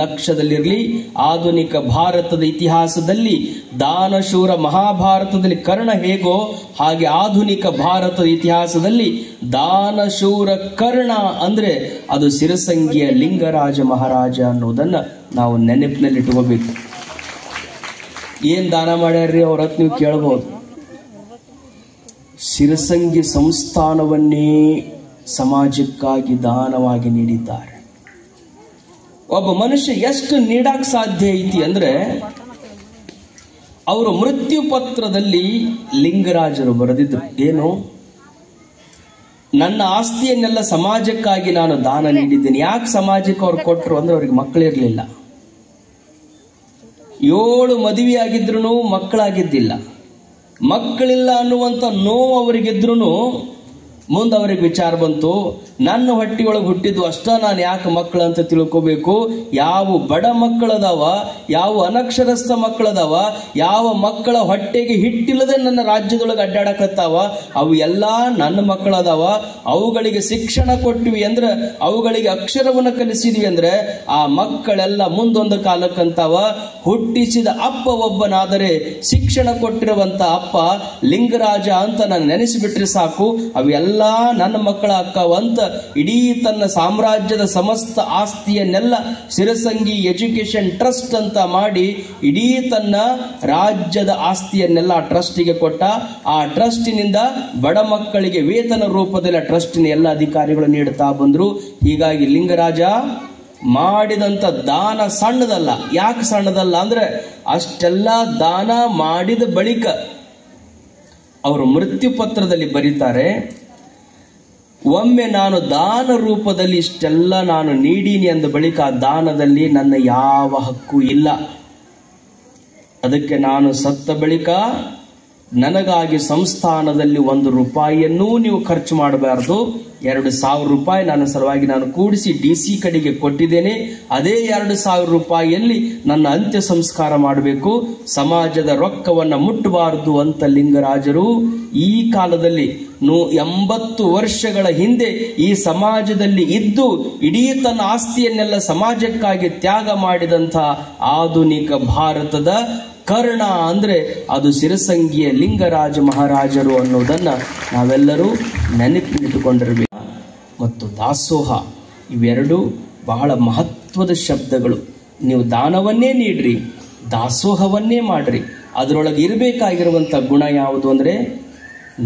ಲಕ್ಷ್ಯದಲ್ಲಿರಲಿ. ಆಧುನಿಕ ಭಾರತದ ಇತಿಹಾಸದಲ್ಲಿ ದಾನಶೂರ ಮಹಾಭಾರತದಲ್ಲಿ ಕರ್ಣ ಹೇಗೋ ಹಾಗೆ ಆಧುನಿಕ ಭಾರತದ ಇತಿಹಾಸದಲ್ಲಿ ದಾನಶೂರ ಕರ್ಣ ಅಂದ್ರೆ ಅದು ಸಿರಸಂಗಿಯ ಲಿಂಗರಾಜ ಮಹಾರಾಜ ಅನ್ನೋದನ್ನ ನಾವು ನೆನಪಿನಲ್ಲಿಟ್ಕೋಬೇಕು. ಏನ್ ದಾನ ಮಾಡ್ಯಾರ್ರಿ ಅವ್ರತ್ ನೀವು ಕೇಳಬಹುದು. ಸಿರಸಂಗಿ ಸಂಸ್ಥಾನವನ್ನೇ ಸಮಾಜಕ್ಕಾಗಿ ದಾನವಾಗಿ ನೀಡಿದ್ದಾರೆ. ಒಬ್ಬ ಮನುಷ್ಯ ಎಷ್ಟು ನೀಡಕ್ ಸಾಧ್ಯ ಐತಿ ಅಂದ್ರೆ ಅವರು ಮೃತ್ಯು ಪತ್ರದಲ್ಲಿ ಲಿಂಗರಾಜರು ಬರೆದಿದ್ರು, ಏನು, ನನ್ನ ಆಸ್ತಿಯನ್ನೆಲ್ಲ ಸಮಾಜಕ್ಕಾಗಿ ನಾನು ದಾನ ನೀಡಿದ್ದೇನೆ. ಯಾಕೆ ಸಮಾಜಕ್ಕೆ ಅವ್ರು ಕೊಟ್ಟರು ಅಂದ್ರೆ ಅವ್ರಿಗೆ ಮಕ್ಕಳಿರ್ಲಿಲ್ಲ. 7 ಮದುವೆ ಆಗಿದ್ರು ಮಕ್ಕಳಾಗಿದ್ದಿಲ್ಲ. ಮಕ್ಕಳಿಲ್ಲ ಅನ್ನುವಂಥ ನೋವು ಅವರಿಗಿದ್ರು ಮುಂದೆ ಅವ್ರಿಗೆ ವಿಚಾರ ಬಂತು, ನನ್ನ ಹೊಟ್ಟಿಯೊಳಗೆ ಹುಟ್ಟಿದ್ದು ಅಷ್ಟ, ನಾನು ಯಾಕೆ ಮಕ್ಕಳು ಅಂತ ತಿಳ್ಕೋಬೇಕು. ಯಾವ ಬಡ ಮಕ್ಕಳದಾವ, ಯಾವ ಅನಕ್ಷರಸ್ಥ ಮಕ್ಕಳದಾವ, ಯಾವ ಮಕ್ಕಳ ಹೊಟ್ಟೆಗೆ ಹಿಟ್ಟಿಲ್ಲದೆ ನನ್ನ ರಾಜ್ಯದೊಳಗೆ ಅಡ್ಡಾಡಕತ್ತಾವ, ಅವು ಎಲ್ಲ ನನ್ನ ಮಕ್ಕಳದಾವ. ಅವುಗಳಿಗೆ ಶಿಕ್ಷಣ ಕೊಟ್ಟಿವಿ ಅಂದ್ರೆ, ಅವುಗಳಿಗೆ ಅಕ್ಷರವನ್ನು ಕಲಿಸಿದ್ವಿ ಅಂದ್ರೆ ಆ ಮಕ್ಕಳೆಲ್ಲ ಮುಂದೊಂದು ಕಾಲಕ್ಕಂತಾವ. ಹುಟ್ಟಿಸಿದ ಅಪ್ಪ ಒಬ್ಬನಾದರೆ ಶಿಕ್ಷಣ ಕೊಟ್ಟಿರುವಂತ ಅಪ್ಪ ಲಿಂಗರಾಜ ಅಂತ ನಾನು ನೆನೆಸಿಬಿಟ್ರೆ ಸಾಕು, ಅವೆಲ್ಲ ನನ್ನ ಮಕ್ಕಳ ಅಕ್ಕವಂತ ಇಡೀ ತನ್ನ ಸಾಮ್ರಾಜ್ಯದ ಸಮಸ್ತ ಆಸ್ತಿಯನ್ನೆಲ್ಲ ಸಿರಸಂಗಿ ಎಜುಕೇಶನ್ ಟ್ರಸ್ಟ್ ಅಂತ ಮಾಡಿ ಇಡೀ ತನ್ನ ರಾಜ್ಯದ ಆಸ್ತಿಯನ್ನೆಲ್ಲ ಟ್ರಸ್ಟಿಗೆ ಕೊಟ್ಟ. ಆ ಟ್ರಸ್ಟಿನಿಂದ ಬಡ ಮಕ್ಕಳಿಗೆ ವೇತನ ರೂಪದಲ್ಲಿ ಟ್ರಸ್ಟಿನ ಎಲ್ಲ ಅಧಿಕಾರಿಗಳು ನೀಡುತ್ತಾ ಬಂದ್ರು. ಹೀಗಾಗಿ ಲಿಂಗರಾಜ ಮಾಡಿದಂತ ದಾನ ಸಣ್ಣದಲ್ಲ. ಯಾಕೆ ಸಣ್ಣದಲ್ಲ ಅಂದ್ರೆ ಅಷ್ಟೆಲ್ಲ ದಾನ ಮಾಡಿದ ಬಳಿಕ ಅವರು ಮೃತ್ಯು ಪತ್ರದಲ್ಲಿ ಬರೀತಾರೆ, ಒಮ್ಮೆ ನಾನು ದಾನ ರೂಪದಲ್ಲಿ ಇಷ್ಟೆಲ್ಲ ನಾನು ನೀಡೀನಿ ಅಂದ ಬಳಿಕ ಆ ದಾನದಲ್ಲಿ ನನ್ನ ಯಾವ ಹಕ್ಕು ಇಲ್ಲ. ಅದಕ್ಕೆ ನಾನು ಸತ್ತ ಬಳಿಕ ನನಗಾಗಿ ಸಂಸ್ಥಾನದಲ್ಲಿ 1 ರೂಪಾಯಿಯನ್ನೂ ನೀವು ಖರ್ಚು ಮಾಡಬಾರದು. 2,000 ರೂಪಾಯಿ ನನ್ನ ಸಲುವಾಗಿ ನಾನು ಕೂಡಿಸಿ DC ಕಡೆಗೆ ಕೊಟ್ಟಿದ್ದೇನೆ. ಅದೇ 2,000 ರೂಪಾಯಿಯಲ್ಲಿ ನನ್ನ ಅಂತ್ಯ ಸಂಸ್ಕಾರ ಮಾಡಬೇಕು. ಸಮಾಜದ ರೊಕ್ಕವನ್ನ ಮುಟ್ಟಬಾರದು ಅಂತ ಲಿಂಗರಾಜರು ಈ ಕಾಲದಲ್ಲಿ 80 ವರ್ಷಗಳ ಹಿಂದೆ ಈ ಸಮಾಜದಲ್ಲಿ ಇದ್ದು ಇಡೀ ತನ್ನ ಆಸ್ತಿಯನ್ನೆಲ್ಲ ಸಮಾಜಕ್ಕಾಗಿ ತ್ಯಾಗ ಮಾಡಿದಂಥ ಆಧುನಿಕ ಭಾರತದ ಕರ್ಣ ಅಂದ್ರೆ ಅದು ಸಿರಸಂಗಿಯ ಲಿಂಗರಾಜ ಮಹಾರಾಜರು ಅನ್ನೋದನ್ನ ನಾವೆಲ್ಲರೂ ನೆನಪಿಟ್ಟುಕೊಂಡಿರಬೇಕು. ಮತ್ತು ದಾಸೋಹ ಇವೆರಡು ಬಹಳ ಮಹತ್ವದ ಶಬ್ದಗಳು. ನೀವು ದಾನವನ್ನೇ ನೀಡ್ರಿ, ದಾಸೋಹವನ್ನೇ ಮಾಡ್ರಿ. ಅದರೊಳಗೆ ಇರಬೇಕಾಗಿರುವಂಥ ಗುಣ ಯಾವುದು ಅಂದ್ರೆ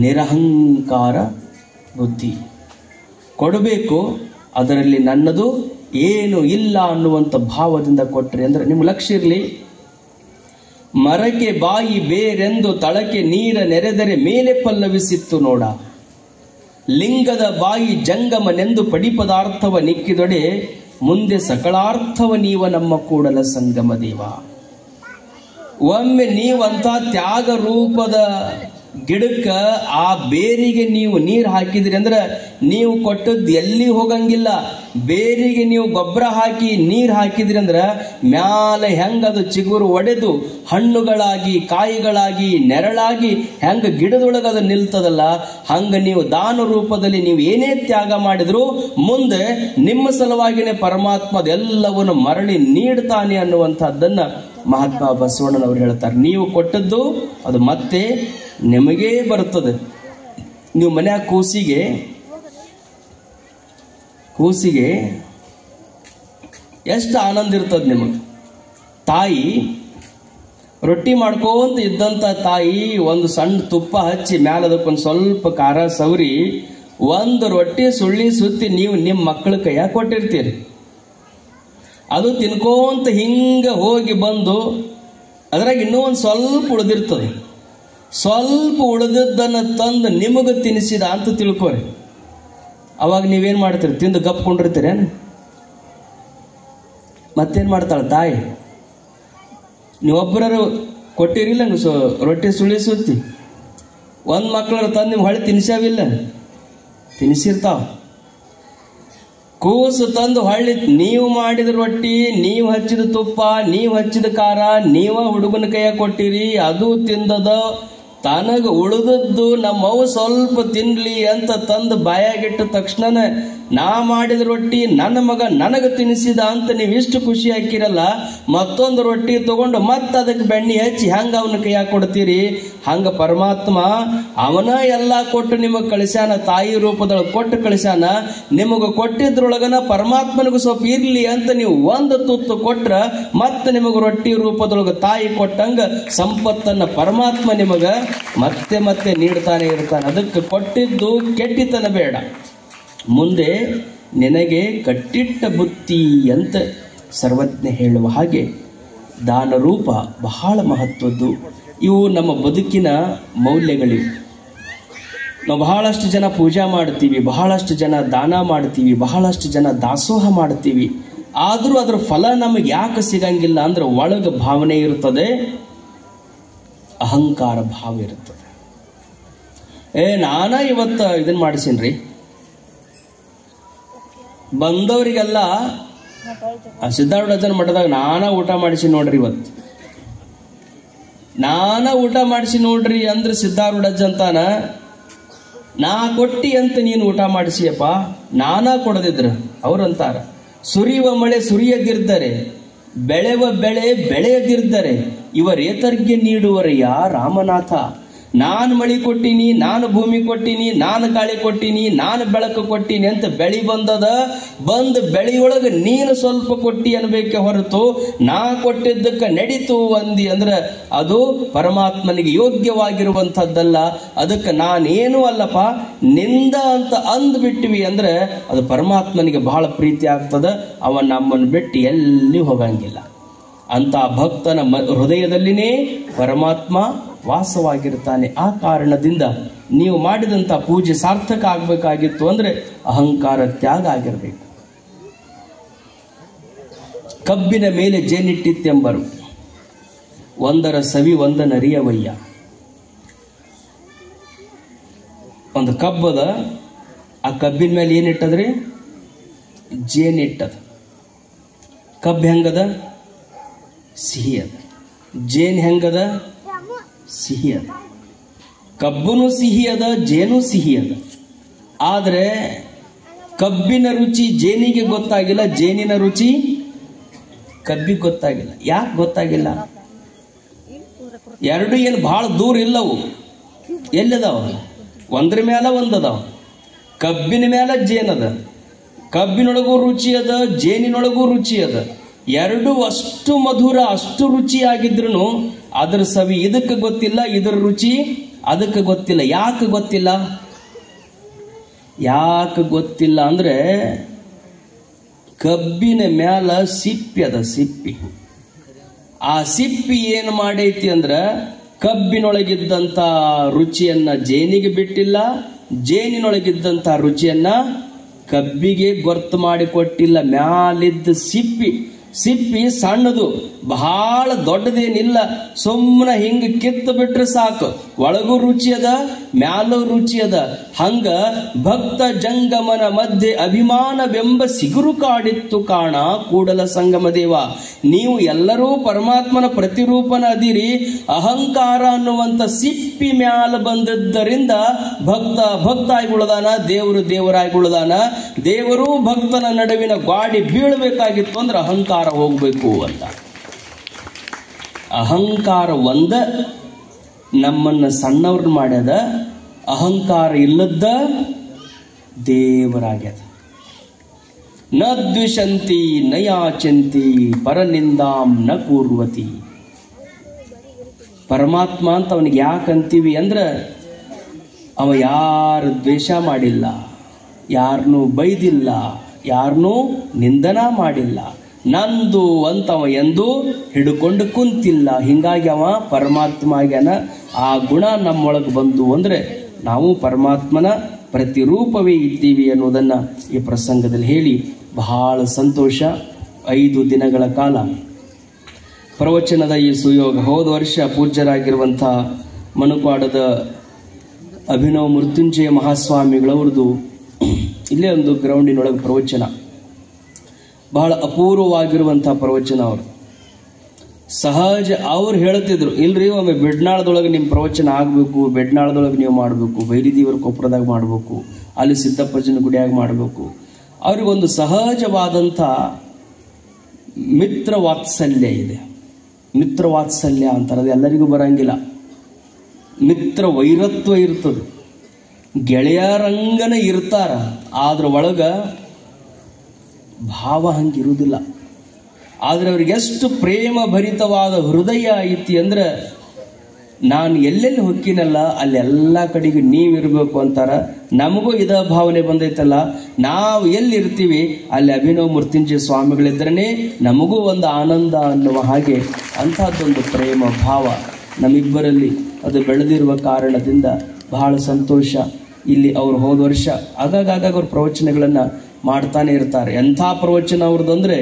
ನಿರಹಂಕಾರ ಬುದ್ಧಿ. ಕೊಡಬೇಕು, ಅದರಲ್ಲಿ ನನ್ನದು ಏನು ಇಲ್ಲ ಅನ್ನುವಂಥ ಭಾವದಿಂದ ಕೊಟ್ರಿ ಅಂದ್ರೆ ನಿಮ್ಮ ಲಕ್ಷ್ಯ ಇರಲಿ. ಮರಕ್ಕೆ ಬಾಯಿ ಬೇರೆಂದು ತಳಕ್ಕೆ ನೀರ ನೆರೆದರೆ ಮೇಲೆ ಪಲ್ಲವಿಸಿತ್ತು ನೋಡ. ಲಿಂಗದ ಬಾಯಿ ಜಂಗಮನೆಂದು ಪಡಿಪದಾರ್ಥವ ನಿಕ್ಕಿದೊಡೆ ಮುಂದೆ ಸಕಲಾರ್ಥವ ನೀವ ನಮ್ಮ ಕೂಡಲ ಸಂಗಮ ದೇವ. ಒಮ್ಮೆ ನೀವಂತ ತ್ಯಾಗ ರೂಪದ ಗಿಡಕ್ಕ ಆ ಬೇರಿಗೆ ನೀವು ನೀರು ಹಾಕಿದ್ರಿ ಅಂದ್ರೆ ನೀವು ಕೊಟ್ಟದ್ದು ಎಲ್ಲಿ ಹೋಗಂಗಿಲ್ಲ. ಬೇರಿಗೆ ನೀವು ಗೊಬ್ಬರ ಹಾಕಿ ನೀರು ಹಾಕಿದ್ರಿ ಅಂದ್ರೆ ಮ್ಯಾಲೆ ಹೆಂಗದು ಚಿಗುರು ಒಡೆದು ಹಣ್ಣುಗಳಾಗಿ ಕಾಯಿಗಳಾಗಿ ನೆರಳಾಗಿ ಹೆಂಗ ಗಿಡದೊಳಗೆ ಅದು ನಿಲ್ತದಲ್ಲ, ಹಂಗ ನೀವು ದಾನ ರೂಪದಲ್ಲಿ ನೀವು ಏನೇ ತ್ಯಾಗ ಮಾಡಿದ್ರು ಮುಂದೆ ನಿಮ್ಮ ಸಲುವಾಗಿನೇ ಪರಮಾತ್ಮ ಅದೆಲ್ಲವನ್ನು ಮರಳಿ ನೀಡ್ತಾನೆ ಅನ್ನುವಂಥದ್ದನ್ನ ಮಹಾತ್ಮ ಬಸವಣ್ಣನವರು ಹೇಳ್ತಾರೆ. ನೀವು ಕೊಟ್ಟದ್ದು ಅದು ಮತ್ತೆ ನಿಮಗೇ ಬರುತ್ತದೆ. ನೀವು ಮನ್ಯಾಗ ಕೂಸಿಗೆ ಕೂಸಿಗೆ ಎಷ್ಟು ಆನಂದ ಇರ್ತದೆ ನಿಮಗೆ. ತಾಯಿ ರೊಟ್ಟಿ ಮಾಡ್ಕೊಂತ ಇದ್ದಂಥ ತಾಯಿ ಒಂದು ಸಣ್ಣ ತುಪ್ಪ ಹಚ್ಚಿ ಮ್ಯಾಲದಕ್ಕೊಂದು ಸ್ವಲ್ಪ ಖಾರ ಸವರಿ ಒಂದು ರೊಟ್ಟಿ ಸುಳ್ಳಿ ಸುತ್ತಿ ನೀವು ನಿಮ್ಮ ಮಕ್ಕಳ ಕೈಯಾಗ ಕೊಟ್ಟಿರ್ತೀರಿ. ಅದು ತಿನ್ಕೋಂತ ಹಿಂಗೆ ಹೋಗಿ ಬಂದು ಅದ್ರಾಗ ಇನ್ನೂ ಒಂದು ಸ್ವಲ್ಪ ಉಳಿದಿರ್ತದೆ. ಸ್ವಲ್ಪ ಉಳಿದದ್ದನ್ನು ತಂದು ನಿಮಗೆ ತಿನ್ನಿಸಿದ ಅಂತ ತಿಳ್ಕೊರಿ. ಅವಾಗ ನೀವೇನು ಮಾಡ್ತೀರಿ? ತಿಂದು ಗಪ್ಕೊಂಡಿರ್ತೀರೇನು? ಮತ್ತೇನು ಮಾಡ್ತಾಳೆ ತಾಯಿ? ನೀವೊಬ್ಬರು ಕೊಟ್ಟಿರಿಲ್ಲ ರೊಟ್ಟಿ ಸುಳಿ ಸುತ್ತಿ ಒಂದು ಮಕ್ಕಳ ತಂದು ನಿಮ್ಗೆ ಹೊಳೆ ತಿನ್ಸಾವಿಲ್ಲ? ತಿನ್ಸಿರ್ತಾವ. ಕೂಸು ತಂದು ಹೊಳ್ಳಿ ನೀವು ಮಾಡಿದ ರೊಟ್ಟಿ, ನೀವು ಹಚ್ಚಿದ ತುಪ್ಪ, ನೀವು ಹಚ್ಚಿದ ಖಾರ ನೀವ ಹುಡುಗನ ಕೈಯ ಕೊಟ್ಟಿರಿ. ಅದು ತಿಂದದ ತನಗ ಉಳಿದದ್ದು ನಮ್ಮವು ಸ್ವಲ್ಪ ತಿನ್ಲಿ ಅಂತ ತಂದು ಬಾಯಾಗಿಟ್ಟ ತಕ್ಷಣ ನಾ ಮಾಡಿದ ರೊಟ್ಟಿ ನನ್ನ ಮಗ ನನಗೆ ತಿನ್ನಿಸಿದ ಅಂತ ನೀವು ಇಷ್ಟು ಖುಷಿ ಹಾಕಿರಲ್ಲ, ಮತ್ತೊಂದು ರೊಟ್ಟಿ ತಗೊಂಡು ಮತ್ತೆ ಅದಕ್ಕೆ ಬೆಣ್ಣೆ ಹಚ್ಚಿ ಹಂಗ ಅವನ ಕೈಯಾಗ ಕೊಡ್ತೀರಿ. ಹಂಗ ಪರಮಾತ್ಮ ಅವನ ಎಲ್ಲ ಕೊಟ್ಟು ನಿಮಗೆ ಕಳಿಸ್ಯಾನ, ತಾಯಿ ರೂಪದೊಳಗೆ ಕೊಟ್ಟು ಕಳಿಸ್ಯಾನ. ನಿಮಗೆ ಕೊಟ್ಟಿದ್ರೊಳಗನ ಪರಮಾತ್ಮನಿಗೂ ಸ್ವಲ್ಪ ಇರ್ಲಿ ಅಂತ ನೀವು ಒಂದು ತುತ್ತು ಕೊಟ್ರ ಮತ್ತೆ ನಿಮಗೆ ರೊಟ್ಟಿ ರೂಪದೊಳಗೆ ತಾಯಿ ಕೊಟ್ಟಂಗ ಸಂಪತ್ತನ್ನ ಪರಮಾತ್ಮ ನಿಮಗ ಮತ್ತೆ ಮತ್ತೆ ನೀಡ್ತಾನೆ ಇರ್ತಾನೆ. ಅದಕ್ಕೆ ಕೊಟ್ಟಿದ್ದು ಕೆಟ್ಟಿತನ ಬೇಡ, ಮುಂದೆ ನಿನಗೆ ಕಟ್ಟಿಟ್ಟ ಬುತ್ತಿ ಅಂತ ಸರ್ವಜ್ಞ ಹೇಳುವ ಹಾಗೆ ದಾನ ರೂಪ ಬಹಳ ಮಹತ್ವದ್ದು. ಇವು ನಮ್ಮ ಬದುಕಿನ ಮೌಲ್ಯಗಳಿವೆ. ನಾವು ಬಹಳಷ್ಟು ಜನ ಪೂಜಾ ಮಾಡ್ತೀವಿ, ಬಹಳಷ್ಟು ಜನ ದಾನ ಮಾಡ್ತೀವಿ, ಬಹಳಷ್ಟು ಜನ ದಾಸೋಹ ಮಾಡ್ತೀವಿ. ಆದರೂ ಅದರ ಫಲ ನಮಗೆ ಯಾಕೆ ಸಿಗಂಗಿಲ್ಲ ಅಂದ್ರೆ ಒಳಗೆ ಭಾವನೆ ಇರ್ತದೆ, ಅಹಂಕಾರ ಭಾವ ಇರ್ತದೆ. ನಾನ ಇವತ್ತು ಇದನ್ನ ಮಾಡಿಸೀನ್ರಿ, ಬಂದವರಿಗೆಲ್ಲ ಸಿದ್ಧಾರೂಢ ಮಠದಾಗ ನಾನಾ ಊಟ ಮಾಡಿಸಿ ನೋಡ್ರಿ, ಇವತ್ತು ನಾನಾ ಊಟ ಮಾಡಿಸಿ ನೋಡ್ರಿ ಅಂದ್ರೆ ಸಿದ್ಧಾರೂಢ ಅಂತಾನ, ನಾ ಕೊಟ್ಟಿ ಅಂತ ನೀನು ಊಟ ಮಾಡಿಸಿಯಪ್ಪ, ನಾನಾ ಕೊಡದಿದ್ರ ಅವ್ರಂತಾರ. ಸುರಿಯುವ ಮಳೆ ಸುರಿಯದಿರ್ದರೆ, ಬೆಳೆವ ಬೆಳೆ ಬೆಳೆಯದಿರ್ದರೆ ಇವರೇತರ್ಗೆ ನೀಡುವರೆಯ ರಾಮನಾಥ. ನಾನು ಮಳಿ ಕೊಟ್ಟಿನಿ, ನಾನು ಭೂಮಿ ಕೊಟ್ಟಿನಿ, ನಾನು ಗಾಳಿ ಕೊಟ್ಟಿನಿ, ನಾನು ಬೆಳಕು ಕೊಟ್ಟಿನಿ ಅಂತ ಬೆಳಿ ಬಂದದ. ಬಂದು ಬೆಳೆಯೊಳಗೆ ನೀನು ಸ್ವಲ್ಪ ಕೊಟ್ಟಿ ಅನ್ಬೇಕೆ ಹೊರತು ನಾ ಕೊಟ್ಟಿದ್ದಕ್ಕೆ ನಡೀತು ಅಂದಿ ಅಂದ್ರೆ ಅದು ಪರಮಾತ್ಮನಿಗೆ ಯೋಗ್ಯವಾಗಿರುವಂಥದ್ದಲ್ಲ. ಅದಕ್ಕೆ ನಾನೇನು ಅಲ್ಲಪ್ಪ ನಿಂದ ಅಂತ ಅಂದ್ಬಿಟ್ವಿ ಅಂದ್ರೆ ಅದು ಪರಮಾತ್ಮನಿಗೆ ಬಹಳ ಪ್ರೀತಿ ಆಗ್ತದ. ಅವನ್ ನಮ್ಮನ್ನು ಬಿಟ್ಟು ಎಲ್ಲಿ ಹೋಗಂಗಿಲ್ಲ. ಅಂತ ಭಕ್ತನ ಹೃದಯದಲ್ಲಿನೇ ಪರಮಾತ್ಮ ವಾಸವಾಗಿರ್ತಾನೆ. ಆ ಕಾರಣದಿಂದ ನೀವು ಮಾಡಿದಂಥ ಪೂಜೆ ಸಾರ್ಥಕ ಆಗಬೇಕಾಗಿತ್ತು ಅಂದ್ರೆ ಅಹಂಕಾರ ತ್ಯಾಗ ಆಗಿರಬೇಕು. ಕಬ್ಬಿನ ಮೇಲೆ ಜೇನಿಟ್ಟಿತ್ತೆಂಬರು, ಒಂದರ ಸವಿ ಒಂದನರಿಯವಯ್ಯ. ಒಂದು ಕಬ್ಬದ, ಆ ಕಬ್ಬಿನ ಮೇಲೆ ಏನಿಟ್ಟದ್ರಿ? ಜೇನಿಟ್ಟದ. ಕಬ್ಬು ಹೆಂಗದ? ಸಿಹಿ ಅದ. ಜೇನು ಹೆಂಗದ? ಸಿಹಿ ಅದ. ಕಬ್ಬುನು ಸಿಹಿ ಅದ, ಜೇನು ಸಿಹಿ ಅದ. ಆದ್ರೆ ಕಬ್ಬಿನ ರುಚಿ ಜೇನಿಗೆ ಗೊತ್ತಾಗಿಲ್ಲ, ಜೇನಿನ ರುಚಿ ಕಬ್ಬಿಗೆ ಗೊತ್ತಾಗಿಲ್ಲ. ಯಾಕೆ ಗೊತ್ತಾಗಿಲ್ಲ? ಎರಡು ಏನು ಬಹಳ ದೂರ ಇಲ್ಲವು, ಎಲ್ಲಿದಾವ? ಒಂದ್ರ ಮೇಲೆ ಒಂದದಾವ. ಕಬ್ಬಿನ ಮೇಲೆ ಜೇನದ, ಕಬ್ಬಿನೊಳಗೂ ರುಚಿ ಅದ, ಜೇನಿನೊಳಗೂ ರುಚಿ ಅದ. ಎರಡು ಅಷ್ಟು ಮಧುರ, ಅಷ್ಟು ರುಚಿಯಾಗಿದ್ರು ಅದರ ಸವಿ ಇದಕ್ಕೆ ಗೊತ್ತಿಲ್ಲ, ಇದರ ರುಚಿ ಅದಕ್ಕೆ ಗೊತ್ತಿಲ್ಲ. ಯಾಕೆ ಗೊತ್ತಿಲ್ಲ? ಯಾಕೆ ಗೊತ್ತಿಲ್ಲ ಅಂದ್ರೆ ಕಬ್ಬಿನ ಮ್ಯಾಲ ಸಿಪ್ಪಿ ಅದ, ಸಿಪ್ಪಿ. ಆ ಸಿಪ್ಪಿ ಏನು ಮಾಡೈತಿ ಅಂದ್ರ ಕಬ್ಬಿನೊಳಗಿದ್ದಂತ ರುಚಿಯನ್ನ ಜೇನಿಗೆ ಬಿಟ್ಟಿಲ್ಲ, ಜೇನಿನೊಳಗಿದ್ದಂತ ರುಚಿಯನ್ನ ಕಬ್ಬಿಗೆ ಗೊತ್ತು ಮಾಡಿ ಕೊಟ್ಟಿಲ್ಲ. ಮ್ಯಾಲಿದ್ದ ಸಿಪ್ಪಿ ಸಣ್ಣದು, ಬಹಳ ದೊಡ್ಡದೇನಿಲ್ಲ. ಸುಮ್ಮನೆ ಹಿಂಗ ಕಿತ್ತು ಬಿಟ್ರೆ ಸಾಕು, ಒಳಗೂ ರುಚಿ ಅದ, ಮ್ಯಾಲೂ ರುಚಿ ಅದ. ಹಂಗ ಭಕ್ತ ಜಂಗಮನ ಮಧ್ಯೆ ಅಭಿಮಾನವೆಂಬ ಸಿಗುರು ಕಾಡಿತ್ತು ಕಾಣ ಕೂಡಲ ಸಂಗಮ ದೇವ. ನೀವು ಎಲ್ಲರೂ ಪರಮಾತ್ಮನ ಪ್ರತಿರೂಪನ ಅದಿರಿ. ಅಹಂಕಾರ ಅನ್ನುವಂತ ಸಿಪ್ಪಿ ಮ್ಯಾಲ ಬಂದದ್ದರಿಂದ ಭಕ್ತ ಆಗಿಬಿಡದಾನ, ದೇವರು ದೇವರಾಗಿಬಿಡದಾನ. ದೇವರು ಭಕ್ತನ ನಡುವಿನ ಗಾಡಿ ಬೀಳಬೇಕಾಗಿತ್ತು ಅಂದ್ರೆ ಅಹಂಕಾರ ಹೋಗ್ಬೇಕು ಅಂತ. ಅಹಂಕಾರ ಒಂದ ನಮ್ಮನ್ನ ಸಣ್ಣವ್ರನ್ನ ಮಾಡ್ಯದ, ಅಹಂಕಾರ ಇಲ್ಲದ ದೇವರಾಗ್ಯದ. ನ ದ್ವಿಷಂತಿ ನ ಯಾಚಂತಿ ಪರನಿಂದಾಂ ನ ಕೂರ್ವತಿ. ಪರಮಾತ್ಮ ಅಂತ ಅವನಿಗೆ ಯಾಕಂತೀವಿ ಅಂದ್ರೆ ಅವ ಯಾರು ದ್ವೇಷ ಮಾಡಿಲ್ಲ, ಯಾರನ್ನೂ ಬೈದಿಲ್ಲ, ಯಾರನ್ನೂ ನಿಂದನ ಮಾಡಿಲ್ಲ, ನಂದು ಅಂತ ಅವ ಎಂದೂ ಹಿಡ್ಕೊಂಡು ಕುಂತಿಲ್ಲ. ಹಿಂಗಾಗಿ ಅವ ಪರಮಾತ್ಮ ಆಗ್ಯಾನ. ಆ ಗುಣ ನಮ್ಮೊಳಗೆ ಬಂದು ಅಂದ್ರೆ ನಾವು ಪರಮಾತ್ಮನ ಪ್ರತಿರೂಪವೇ ಇದ್ದೀವಿ ಅನ್ನೋದನ್ನ ಈ ಪ್ರಸಂಗದಲ್ಲಿ ಹೇಳಿ ಬಹಳ ಸಂತೋಷ. 5 ದಿನಗಳ ಕಾಲ ಪ್ರವಚನದ ಈ ಸುಯೋಗ. ಹೋದ ವರ್ಷ ಪೂಜ್ಯರಾಗಿರುವಂಥ ಮಣುಪಾಡದ ಅಭಿನವ ಮೃತ್ಯುಂಜಯ ಮಹಾಸ್ವಾಮಿಗಳವ್ರದ್ದು ಇಲ್ಲೇ ಒಂದು ಗ್ರೌಂಡಿನೊಳಗೆ ಪ್ರವಚನ, ಬಹಳ ಅಪೂರ್ವವಾಗಿರುವಂಥ ಪ್ರವಚನ. ಅವರು ಸಹಜ ಅವ್ರು ಹೇಳ್ತಿದ್ರು, ಇಲ್ರಿ ಒಮ್ಮೆ ಬೆಡ್ನಾಳದೊಳಗೆ ನಿಮ್ಮ ಪ್ರವಚನ ಆಗಬೇಕು, ಬೆಡ್ನಾಳದೊಳಗೆ ನೀವು ಮಾಡಬೇಕು, ಬೈರಿದೇವರ ಕೊಪ್ಪರದಾಗ ಮಾಡಬೇಕು, ಅಲ್ಲಿ ಸಿದ್ದಪ್ಪಜ್ಜನ ಗುಡಿಯಾಗ ಮಾಡಬೇಕು. ಅವ್ರಿಗೊಂದು ಸಹಜವಾದಂಥ ಮಿತ್ರ ವಾತ್ಸಲ್ಯ ಇದೆ. ಮಿತ್ರ ವಾತ್ಸಲ್ಯ ಅಂತಾರೆ, ಅದು ಎಲ್ಲರಿಗೂ ಬರಂಗಿಲ್ಲ. ಮಿತ್ರ ವೈರತ್ವ ಇರ್ತದೆ, ಗೆಳೆಯರಂಗನ ಇರ್ತಾರ, ಆದ್ರ ಒಳಗ ಭಾವ ಹಂಗಿರುವುದಿಲ್ಲ. ಆದ್ರೆ ಅವ್ರಿಗೆ ಎಷ್ಟು ಪ್ರೇಮ ಭರಿತವಾದ ಹೃದಯ ಐತಿ ಅಂದ್ರೆ ನಾನು ಎಲ್ಲೆಲ್ಲಿ ಹೊಕ್ಕಿನಲ್ಲ ಅಲ್ಲೆಲ್ಲ ಕಡೆಗೂ ನೀವಿರ್ಬೇಕು ಅಂತಾರ. ನಮಗೂ ಇದ ಭಾವನೆ ಬಂದೈತಲ್ಲ, ನಾವು ಎಲ್ಲಿರ್ತೀವಿ ಅಲ್ಲಿ ಅಭಿನವ ಮೃತ್ಯುಂಜಯ ಸ್ವಾಮಿಗಳಿದ್ರೇ ನಮಗೂ ಒಂದು ಆನಂದ ಅನ್ನುವ ಹಾಗೆ ಅಂಥದ್ದೊಂದು ಪ್ರೇಮ ಭಾವ ನಮ್ಮಿಬ್ಬರಲ್ಲಿ ಅದು ಬೆಳೆದಿರುವ ಕಾರಣದಿಂದ ಬಹಳ ಸಂತೋಷ. ಇಲ್ಲಿ ಅವರು ಹೋದ ವರ್ಷ ಆಗಾಗ ಅವ್ರ ಪ್ರವಚನಗಳನ್ನು ಮಾಡ್ತಾನೆ ಇರ್ತಾರೆ. ಎಂಥ ಪ್ರವಚನ ಅವ್ರದ್ದು ಅಂದರೆ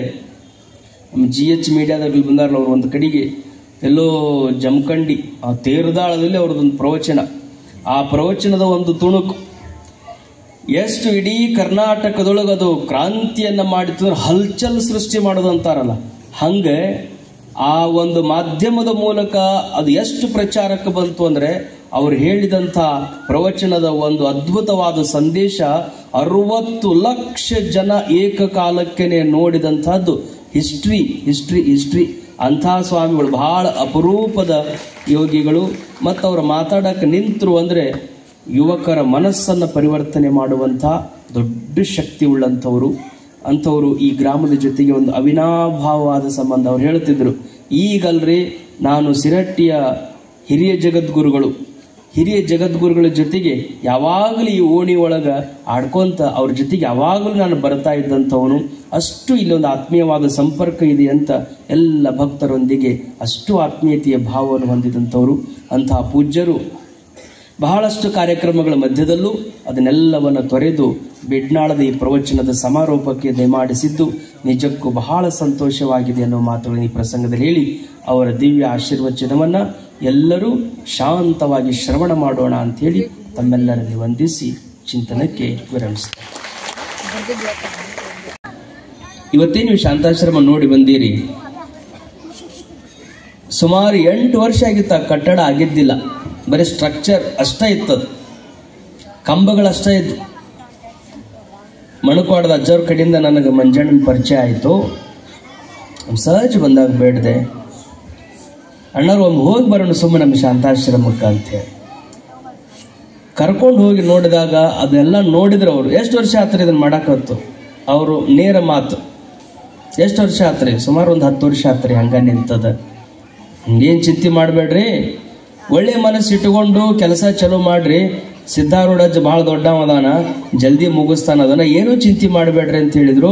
ನಮ್ಮ GH ಮೀಡಿಯಾದಲ್ಲಿ ಬಂದಾರಲ್ಲ, ಅವ್ರು ಒಂದು ಕಡೆಗೆ ಎಲ್ಲೋ ಜಮಖಂಡಿ ಆ ತೇರದಾಳದಲ್ಲಿ ಅವ್ರದ್ದೊಂದು ಪ್ರವಚನ. ಆ ಪ್ರವಚನದ ಒಂದು ತುಣುಕು ಎಷ್ಟು ಇಡೀ ಕರ್ನಾಟಕದೊಳಗೆ ಅದು ಕ್ರಾಂತಿಯನ್ನ ಮಾಡಿತು, ಹಲ್ಚಲ್ ಸೃಷ್ಟಿ ಮಾಡೋದು ಅಂತಾರಲ್ಲ, ಹಂಗೆ ಆ ಒಂದು ಮಾಧ್ಯಮದ ಮೂಲಕ ಅದು ಎಷ್ಟು ಪ್ರಚಾರಕ್ಕೆ ಬಂತು ಅಂದ್ರೆ ಅವ್ರು ಹೇಳಿದಂಥ ಪ್ರವಚನದ ಒಂದು ಅದ್ಭುತವಾದ ಸಂದೇಶ 60 ಲಕ್ಷ ಜನ ಏಕಕಾಲಕ್ಕೆ ನೋಡಿದಂಥದ್ದು. ಹಿಸ್ಟ್ರಿ ಅಂಥ ಸ್ವಾಮಿಗಳು ಬಹಳ ಅಪರೂಪದ ಯೋಗಿಗಳು. ಮತ್ತು ಅವರು ಮಾತಾಡಕ್ಕೆ ನಿಂತರು ಅಂದರೆ ಯುವಕರ ಮನಸ್ಸನ್ನು ಪರಿವರ್ತನೆ ಮಾಡುವಂಥ ದೊಡ್ಡ ಶಕ್ತಿ ಉಳ್ಳಂಥವರು. ಅಂಥವರು ಈ ಗ್ರಾಮದ ಜೊತೆಗೆ ಒಂದು ಅವಿನಾಭಾವವಾದ ಸಂಬಂಧ. ಅವ್ರು ಹೇಳ್ತಿದ್ರು, ಈಗಲ್ರಿ ನಾನು ಸಿರಟ್ಟಿಯ ಹಿರಿಯ ಜಗದ್ಗುರುಗಳ ಜೊತೆಗೆ ಯಾವಾಗಲೂ ಈ ಓಣಿ ಒಳಗ ಆಡ್ಕೊಂತ ಅವ್ರ ಜೊತೆಗೆ ಯಾವಾಗಲೂ ನಾನು ಬರ್ತಾ ಇದ್ದಂಥವನು. ಅಷ್ಟು ಇಲ್ಲೊಂದು ಆತ್ಮೀಯವಾದ ಸಂಪರ್ಕ ಇದೆ ಅಂತ ಎಲ್ಲ ಭಕ್ತರೊಂದಿಗೆ ಅಷ್ಟು ಆತ್ಮೀಯತೆಯ ಭಾವವನ್ನು ಹೊಂದಿದಂಥವರು. ಅಂತಹ ಪೂಜ್ಯರು ಬಹಳಷ್ಟು ಕಾರ್ಯಕ್ರಮಗಳ ಮಧ್ಯದಲ್ಲೂ ಅದನ್ನೆಲ್ಲವನ್ನು ತೊರೆದು ಬೆಡ್ನಾಳದ ಈ ಪ್ರವಚನದ ಸಮಾರೋಪಕ್ಕೆ ದಯಮಾಡಿಸಿದ್ದು ನಿಜಕ್ಕೂ ಬಹಳ ಸಂತೋಷವಾಗಿದೆ ಅನ್ನೋ ಮಾತುಗಳನ್ನು ಈ ಪ್ರಸಂಗದಲ್ಲಿ ಹೇಳಿ ಅವರ ದಿವ್ಯ ಆಶೀರ್ವಚನವನ್ನು ಎಲ್ಲರೂ ಶಾಂತವಾಗಿ ಶ್ರವಣ ಮಾಡೋಣ ಅಂಥೇಳಿ ತಮ್ಮೆಲ್ಲರಲ್ಲಿ ವಂದಿಸಿ ಚಿಂತನಕ್ಕೆ ವಿರಮಿಸ್ತಾರೆ. ಇವತ್ತೇ ನೀವು ಶಾಂತಾಶ್ರಮ ನೋಡಿ ಬಂದೀರಿ. ಸುಮಾರು 8 ವರ್ಷ ಆಗಿತ್ತು. ಆ ಕಟ್ಟಡ ಆಗಿದ್ದಿಲ್ಲ, ಬರೀ ಸ್ಟ್ರಕ್ಚರ್ ಅಷ್ಟೇ ಇತ್ತದು, ಕಂಬಗಳಷ್ಟೇ ಇದ್ದು. ಮಣುಪಾಡದ ಅಜ್ಜವ್ರ ಕಡೆಯಿಂದ ನನಗೆ ಮಂಜಣ್ಣನ ಪರಿಚಯ ಆಯಿತು. ಸಹಜ ಬಂದಾಗ ಬೇಡದೆ, ಅಣ್ಣರು ಒಮ್ಮೆ ಹೋಗಿ ಬರೋಣ ಸುಮ್ಮನೆ ನಮ್ಮ ಶಾಂತಾಶ್ರಮಕ್ಕೆ ಅಂತೇಳಿ ಕರ್ಕೊಂಡು ಹೋಗಿ ನೋಡಿದಾಗ ಅದೆಲ್ಲ ನೋಡಿದ್ರು. ಅವರು ಎಷ್ಟು ವರ್ಷ ಆತ್ರಿ ಇದನ್ನು ಮಾಡಾಕತ್ತು? ಅವರು ನೇರ ಮಾತು, ಎಷ್ಟು ವರ್ಷ ಆತ್ರಿ? ಸುಮಾರು ಒಂದು 10 ವರ್ಷ ಆತ್ರಿ. ಹಂಗ ನಿಂತದ. ಹಂಗೇನು ಚಿಂತೆ ಮಾಡಬೇಡ್ರಿ, ಒಳ್ಳೆ ಮನಸ್ಸು ಇಟ್ಟುಕೊಂಡು ಕೆಲಸ ಚಲೋ ಮಾಡ್ರಿ. ಸಿದ್ಧಾರೂಢಜ್ಜ ಭಾಳ ದೊಡ್ಡವದಾನ, ಜಲ್ದಿ ಮುಗಿಸ್ತಾನ, ಅದನ್ನ ಏನೂ ಚಿಂತೆ ಮಾಡಬೇಡ್ರಿ ಅಂತ ಹೇಳಿದ್ರು.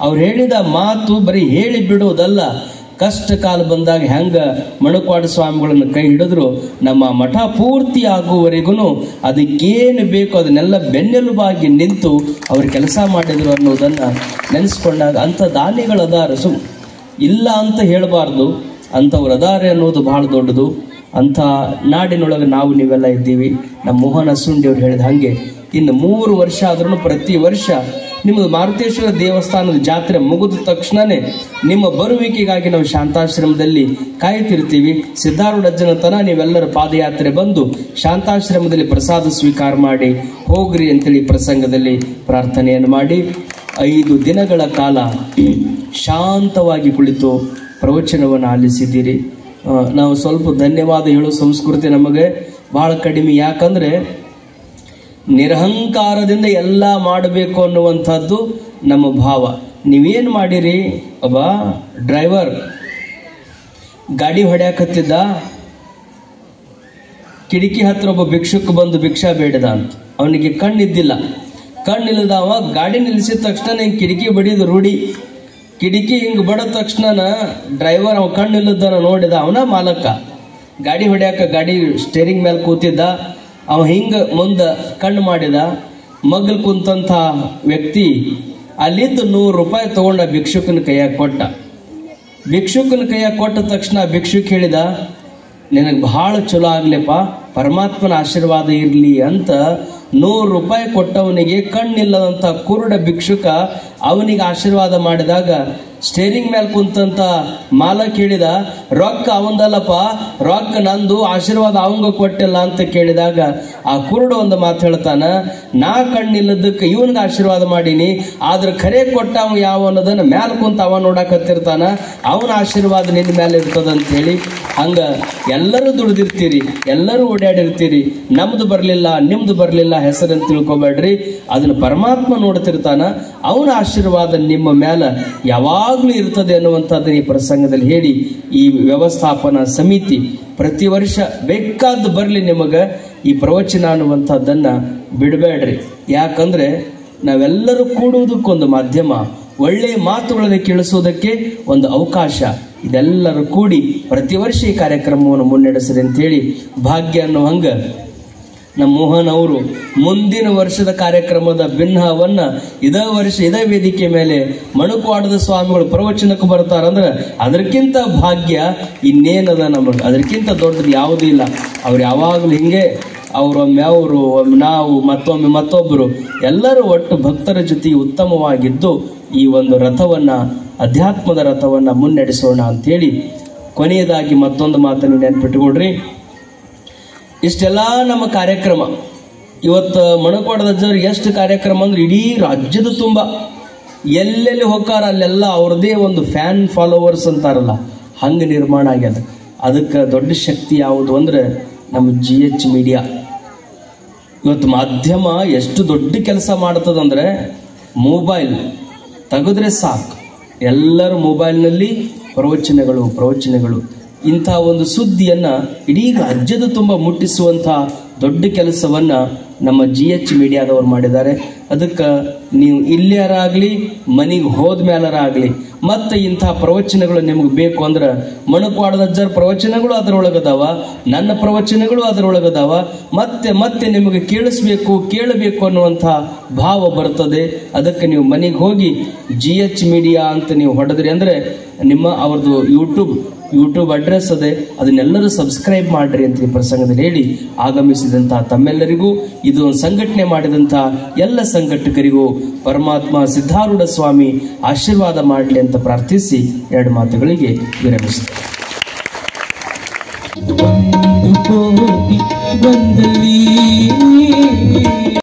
ಅವ್ರು ಹೇಳಿದ ಮಾತು ಬರೀ ಹೇಳಿ ಬಿಡುವುದಲ್ಲ, ಕಷ್ಟ ಕಾಲ ಬಂದಾಗ ಹೆಂಗ ಮಣುಪಾಡ ಸ್ವಾಮಿಗಳನ್ನು ಕೈ ಹಿಡಿದ್ರು ನಮ್ಮ ಮಠ ಪೂರ್ತಿ ಆಗುವವರೆಗೂ ಅದಕ್ಕೇನು ಬೇಕು ಅದನ್ನೆಲ್ಲ ಬೆನ್ನೆಲುಬಾಗಿ ನಿಂತು ಅವ್ರು ಕೆಲಸ ಮಾಡಿದ್ರು ಅನ್ನೋದನ್ನ ನೆನೆಸ್ಕೊಂಡಾಗ ಅಂಥ ದಾನಿಗಳು ಅದಾರ, ಇಲ್ಲ ಅಂತ ಹೇಳಬಾರ್ದು, ಅಂಥವ್ರು ಅದಾರೆ ಅನ್ನೋದು ಬಹಳ ದೊಡ್ಡದು. ಅಂಥ ನಾಡಿನೊಳಗೆ ನಾವು ನೀವೆಲ್ಲ ಇದ್ದೀವಿ. ನಮ್ಮ ಮೋಹನ್ ಅಸುಂಡಿ ಅವ್ರು ಹೇಳಿದ ಹಾಗೆ ಇನ್ನು 3 ವರ್ಷ ಆದ್ರೂ ಪ್ರತಿ ವರ್ಷ ನಿಮ್ಮದು ಮಾರುತೇಶ್ವರ ದೇವಸ್ಥಾನದ ಜಾತ್ರೆ ಮುಗಿದ ತಕ್ಷಣನೇ ನಿಮ್ಮ ಬರುವಿಕೆಗಾಗಿ ನಾವು ಶಾಂತಾಶ್ರಮದಲ್ಲಿ ಕಾಯ್ತಿರ್ತೀವಿ. ಸಿದ್ಧಾರೂಢಜ್ಜನ ತನ ನೀವೆಲ್ಲರ ಪಾದಯಾತ್ರೆ ಬಂದು ಶಾಂತಾಶ್ರಮದಲ್ಲಿ ಪ್ರಸಾದ ಸ್ವೀಕಾರ ಮಾಡಿ ಹೋಗ್ರಿ ಅಂತೇಳಿ ಪ್ರಸಂಗದಲ್ಲಿ ಪ್ರಾರ್ಥನೆಯನ್ನು ಮಾಡಿ 5 ದಿನಗಳ ಕಾಲ ಶಾಂತವಾಗಿ ಕುಳಿತು ಪ್ರವಚನವನ್ನು ಆಲಿಸಿದ್ದೀರಿ. ನಾವು ಸ್ವಲ್ಪ ಧನ್ಯವಾದ ಹೇಳೋ ಸಂಸ್ಕೃತಿ ನಮಗೆ ಬಹಳ ಕಡಿಮೆ. ಯಾಕಂದ್ರೆ ನಿರಹಂಕಾರದಿಂದ ಎಲ್ಲ ಮಾಡಬೇಕು ಅನ್ನುವಂಥದ್ದು ನಮ್ಮ ಭಾವ. ನೀವೇನು ಮಾಡಿರಿ? ಒಬ್ಬ ಡ್ರೈವರ್ ಗಾಡಿ ಹೊಡ್ಯಾಕತ್ತಿದ್ದ, ಕಿಟಕಿ ಹತ್ರ ಒಬ್ಬ ಭಿಕ್ಷುಕ ಬಂದು ಭಿಕ್ಷಾ ಬೇಡದ ಅಂತ. ಅವನಿಗೆ ಕಣ್ಣಿದ್ದಿಲ್ಲ. ಕಣ್ಣಿಲ್ಲದವ ಗಾಡಿ ನಿಲ್ಲಿಸಿದ ತಕ್ಷಣ ಹಿಂಗೆ ಕಿಟಕಿ ಬಡಿದು ರೂಢಿ. ಕಿಟಕಿ ಹಿಂಗೆ ಬಡದ ತಕ್ಷಣ ಡ್ರೈವರ್ ಅವ ಕಣ್ಣಿಲ್ಲದನ ನೋಡಿದ. ಅವನ ಮಾಲಕ ಗಾಡಿ ಹೊಡ್ಯಾಕ ಗಾಡಿ ಸ್ಟೇರಿಂಗ್ ಮೇಲೆ ಕೂತಿದ್ದ. ಅವ ಹಿಂಗೆ ಮುಂದೆ ಕಣ್ಣು ಮಾಡಿದ. ಮಗ್ಲು ಕುಂತಂಥ ವ್ಯಕ್ತಿ ಅಲ್ಲಿದ್ದು 100 ರೂಪಾಯಿ ತಗೊಂಡ ಭಿಕ್ಷುಕನ ಕೈಯಾಗ ಕೊಟ್ಟ. ಭಿಕ್ಷುಕನ ಕೈಯಾಗ ಕೊಟ್ಟ ತಕ್ಷಣ ಭಿಕ್ಷುಕ್ ಹೇಳಿದ, ನಿನಗೆ ಬಹಳ ಚಲೋ ಆಗ್ಲಿಪ್ಪ, ಪರಮಾತ್ಮನ ಆಶೀರ್ವಾದ ಇರಲಿ ಅಂತ 100 ರೂಪಾಯಿ ಕೊಟ್ಟವನಿಗೆ ಕಣ್ಣಿಲ್ಲದಂಥ ಕುರುಡ ಭಿಕ್ಷುಕ ಅವನಿಗೆ ಆಶೀರ್ವಾದ ಮಾಡಿದಾಗ ಸ್ಟೇರಿಂಗ್ ಮೇಲೆ ಕುಂತಂತ ಮಾಲಕ್ ಹೇಳಿದ, ರೊಕ್ಕ ಅವಂದಲ್ಲಪ್ಪ, ರೊಕ್ಕ ನಂದು, ಆಶೀರ್ವಾದ ಅವಂಗ ಕೊಟ್ಟಿಲ್ಲ ಅಂತ ಕೇಳಿದಾಗ ಆ ಕುರುಡ ಒಂದು ಮಾತು ಹೇಳ್ತಾನ, ನಾ ಕಣ್ಣಿಲ್ಲದಕ್ಕೆ ಇವನ್ಗೆ ಆಶೀರ್ವಾದ ಮಾಡೀನಿ, ಆದ್ರೆ ಖರೆ ಕೊಟ್ಟ ಅವ ಯಾವ ಅನ್ನೋದನ್ನ ಮ್ಯಾಲ ಕುಂತ ಅವ ನೋಡಕತ್ತಿರ್ತಾನ, ಅವನ ಆಶೀರ್ವಾದ ನಿನ್ನ ಮೇಲೆ ಇರ್ತದಂತ ಹೇಳಿ. ಹಂಗ ಎಲ್ಲರೂ ದುಡಿದಿರ್ತೀರಿ, ಎಲ್ಲರೂ ಓಡಾಡಿರ್ತೀರಿ, ನಮ್ದು ಬರಲಿಲ್ಲ ನಿಮ್ದು ಬರಲಿಲ್ಲ ಹೆಸರನ್ನು ತಿಳ್ಕೊಬೇಡ್ರಿ. ಅದನ್ನ ಪರಮಾತ್ಮ ನೋಡ್ತಿರ್ತಾನ, ಅವನ ಆಶೀರ್ವಾದ ನಿಮ್ಮ ಮೇಲೆ ಯಾವಾಗ್ಲೂ ಇರ್ತದೆ ಅನ್ನುವಂಥದ್ದನ್ನ ಈ ಪ್ರಸಂಗದಲ್ಲಿ ಹೇಳಿ, ಈ ವ್ಯವಸ್ಥಾಪನಾ ಸಮಿತಿ ಪ್ರತಿ ವರ್ಷ ಬೇಕಾದ್ದು ಬರಲಿ ನಿಮಗೆ, ಈ ಪ್ರವಚನ ಅನ್ನುವಂಥದ್ದನ್ನ ಬಿಡಬೇಡ್ರಿ. ಯಾಕಂದ್ರೆ ನಾವೆಲ್ಲರೂ ಕೂಡುವುದಕ್ಕೊಂದು ಮಾಧ್ಯಮ, ಒಳ್ಳೆಯ ಮಾತುಗಳನ್ನು ಕೇಳಿಸೋದಕ್ಕೆ ಒಂದು ಅವಕಾಶ. ಇದೆಲ್ಲರೂ ಕೂಡಿ ಪ್ರತಿ ವರ್ಷ ಈ ಕಾರ್ಯಕ್ರಮವನ್ನು ಮುನ್ನಡೆಸ್ರಿ ಅಂತೇಳಿ ಭಾಗ್ಯ ಅನ್ನೋ ಹಂಗ ನಮ್ಮ ಮೋಹನ್ ಅವರು ಮುಂದಿನ ವರ್ಷದ ಕಾರ್ಯಕ್ರಮದ ಭಿನ್ನವನ್ನ ಇದೇ ವರ್ಷ ಇದೇ ವೇದಿಕೆ ಮೇಲೆ ಮಣಕವಾಡದ ಸ್ವಾಮಿಗಳು ಪ್ರವಚನಕ್ಕೆ ಬರ್ತಾರಂದ್ರೆ ಅದಕ್ಕಿಂತ ಭಾಗ್ಯ ಇನ್ನೇನದ ನಮಗೆ, ಅದಕ್ಕಿಂತ ದೊಡ್ಡದು ಯಾವುದೂ ಇಲ್ಲ. ಅವ್ರು ಯಾವಾಗಲೂ ಹಿಂಗೆ ಅವರೊಮ್ಮೆ ಅವರು, ನಾವು, ಮತ್ತೊಮ್ಮೆ ಮತ್ತೊಬ್ಬರು, ಎಲ್ಲರೂ ಒಟ್ಟು ಭಕ್ತರ ಜೊತೆ ಉತ್ತಮವಾಗಿದ್ದು ಈ ಒಂದು ರಥವನ್ನ, ಅಧ್ಯಾತ್ಮದ ರಥವನ್ನ ಮುನ್ನಡೆಸೋಣ ಅಂತೇಳಿ ಕೊನೆಯದಾಗಿ ಮತ್ತೊಂದು ಮಾತನ್ನು ನೆನಪಿಟ್ಟುಕೊಡ್ರಿ. ಇಷ್ಟೆಲ್ಲ ನಮ್ಮ ಕಾರ್ಯಕ್ರಮ ಇವತ್ತು ಮಣಕವಾಡದ ಅಜ್ಜವ್ರಿಗೆ ಎಷ್ಟು ಕಾರ್ಯಕ್ರಮ ಅಂದ್ರೆ ಇಡೀ ರಾಜ್ಯದ ತುಂಬ ಎಲ್ಲೆಲ್ಲಿ ಹೋಗಾರ ಅಲ್ಲೆಲ್ಲ ಅವ್ರದೇ ಒಂದು ಫ್ಯಾನ್ ಫಾಲೋವರ್ಸ್ ಅಂತಾರಲ್ಲ, ಹಂಗೆ ನಿರ್ಮಾಣ ಆಗ್ಯದ. ಅದಕ್ಕೆ ದೊಡ್ಡ ಶಕ್ತಿ ಯಾವುದು ಅಂದ್ರೆ ನಮ್ಮ GH ಮೀಡಿಯಾ. ಇವತ್ತು ಮಾಧ್ಯಮ ಎಷ್ಟು ದೊಡ್ಡ ಕೆಲಸ ಮಾಡ್ತದಂದ್ರೆ, ಮೊಬೈಲ್ ತೆಗೆದ್ರೆ ಸಾಕು, ಎಲ್ಲರೂ ಮೊಬೈಲ್ನಲ್ಲಿ ಪ್ರವಚನಗಳು ಇಂಥ ಒಂದು ಸುದ್ದಿಯನ್ನ ಇಡೀ ರಾಜ್ಯದ ತುಂಬ ಮುಟ್ಟಿಸುವಂಥ ದೊಡ್ಡ ಕೆಲಸವನ್ನ ನಮ್ಮ GH ಮೀಡಿಯಾದವರು ಮಾಡಿದ್ದಾರೆ. ಅದಕ್ಕೆ ನೀವು ಇಲ್ಲಿಯರಾಗಲಿ ಮನೆಗೆ ಹೋದ ಮೇಲರಾಗಲಿ ಮತ್ತೆ ಇಂಥ ಪ್ರವಚನಗಳು ನಿಮಗೆ ಬೇಕು ಅಂದ್ರೆ ಮಣಕವಾಡದ ಅಜ್ಜರ ಪ್ರವಚನಗಳು ಅದರೊಳಗದಾವ, ನನ್ನ ಪ್ರವಚನಗಳು ಅದರೊಳಗದಾವ. ಮತ್ತೆ ಮತ್ತೆ ನಿಮಗೆ ಕೇಳಬೇಕು ಅನ್ನುವಂಥ ಭಾವ ಬರ್ತದೆ. ಅದಕ್ಕೆ ನೀವು ಮನೆಗೆ ಹೋಗಿ GH ಮೀಡಿಯಾ ಅಂತ ನೀವು ಹೊಡೆದ್ರಿ ಅಂದ್ರೆ ಅವ್ರದ್ದು ಯೂಟ್ಯೂಬ್ ಅಡ್ರೆಸ್ ಅದೇ, ಅದನ್ನೆಲ್ಲರೂ ಸಬ್ಸ್ಕ್ರೈಬ್ ಮಾಡ್ರಿ ಅಂತ ಈ ಪ್ರಸಂಗದಲ್ಲಿ ಹೇಳಿ ಆಗಮಿಸಿದಂತಹ ತಮ್ಮೆಲ್ಲರಿಗೂ, ಇದು ಸಂಘಟನೆ ಮಾಡಿದಂಥ ಎಲ್ಲ ಸಂಘಟಕರಿಗೂ ಪರಮಾತ್ಮ ಸಿದ್ಧಾರೂಢ ಸ್ವಾಮಿ ಆಶೀರ್ವಾದ ಮಾಡಲಿ ಅಂತ ಪ್ರಾರ್ಥಿಸಿ 2 ಮಾತುಗಳಿಗೆ ವಿರಮಿಸುತ್ತೇನೆ.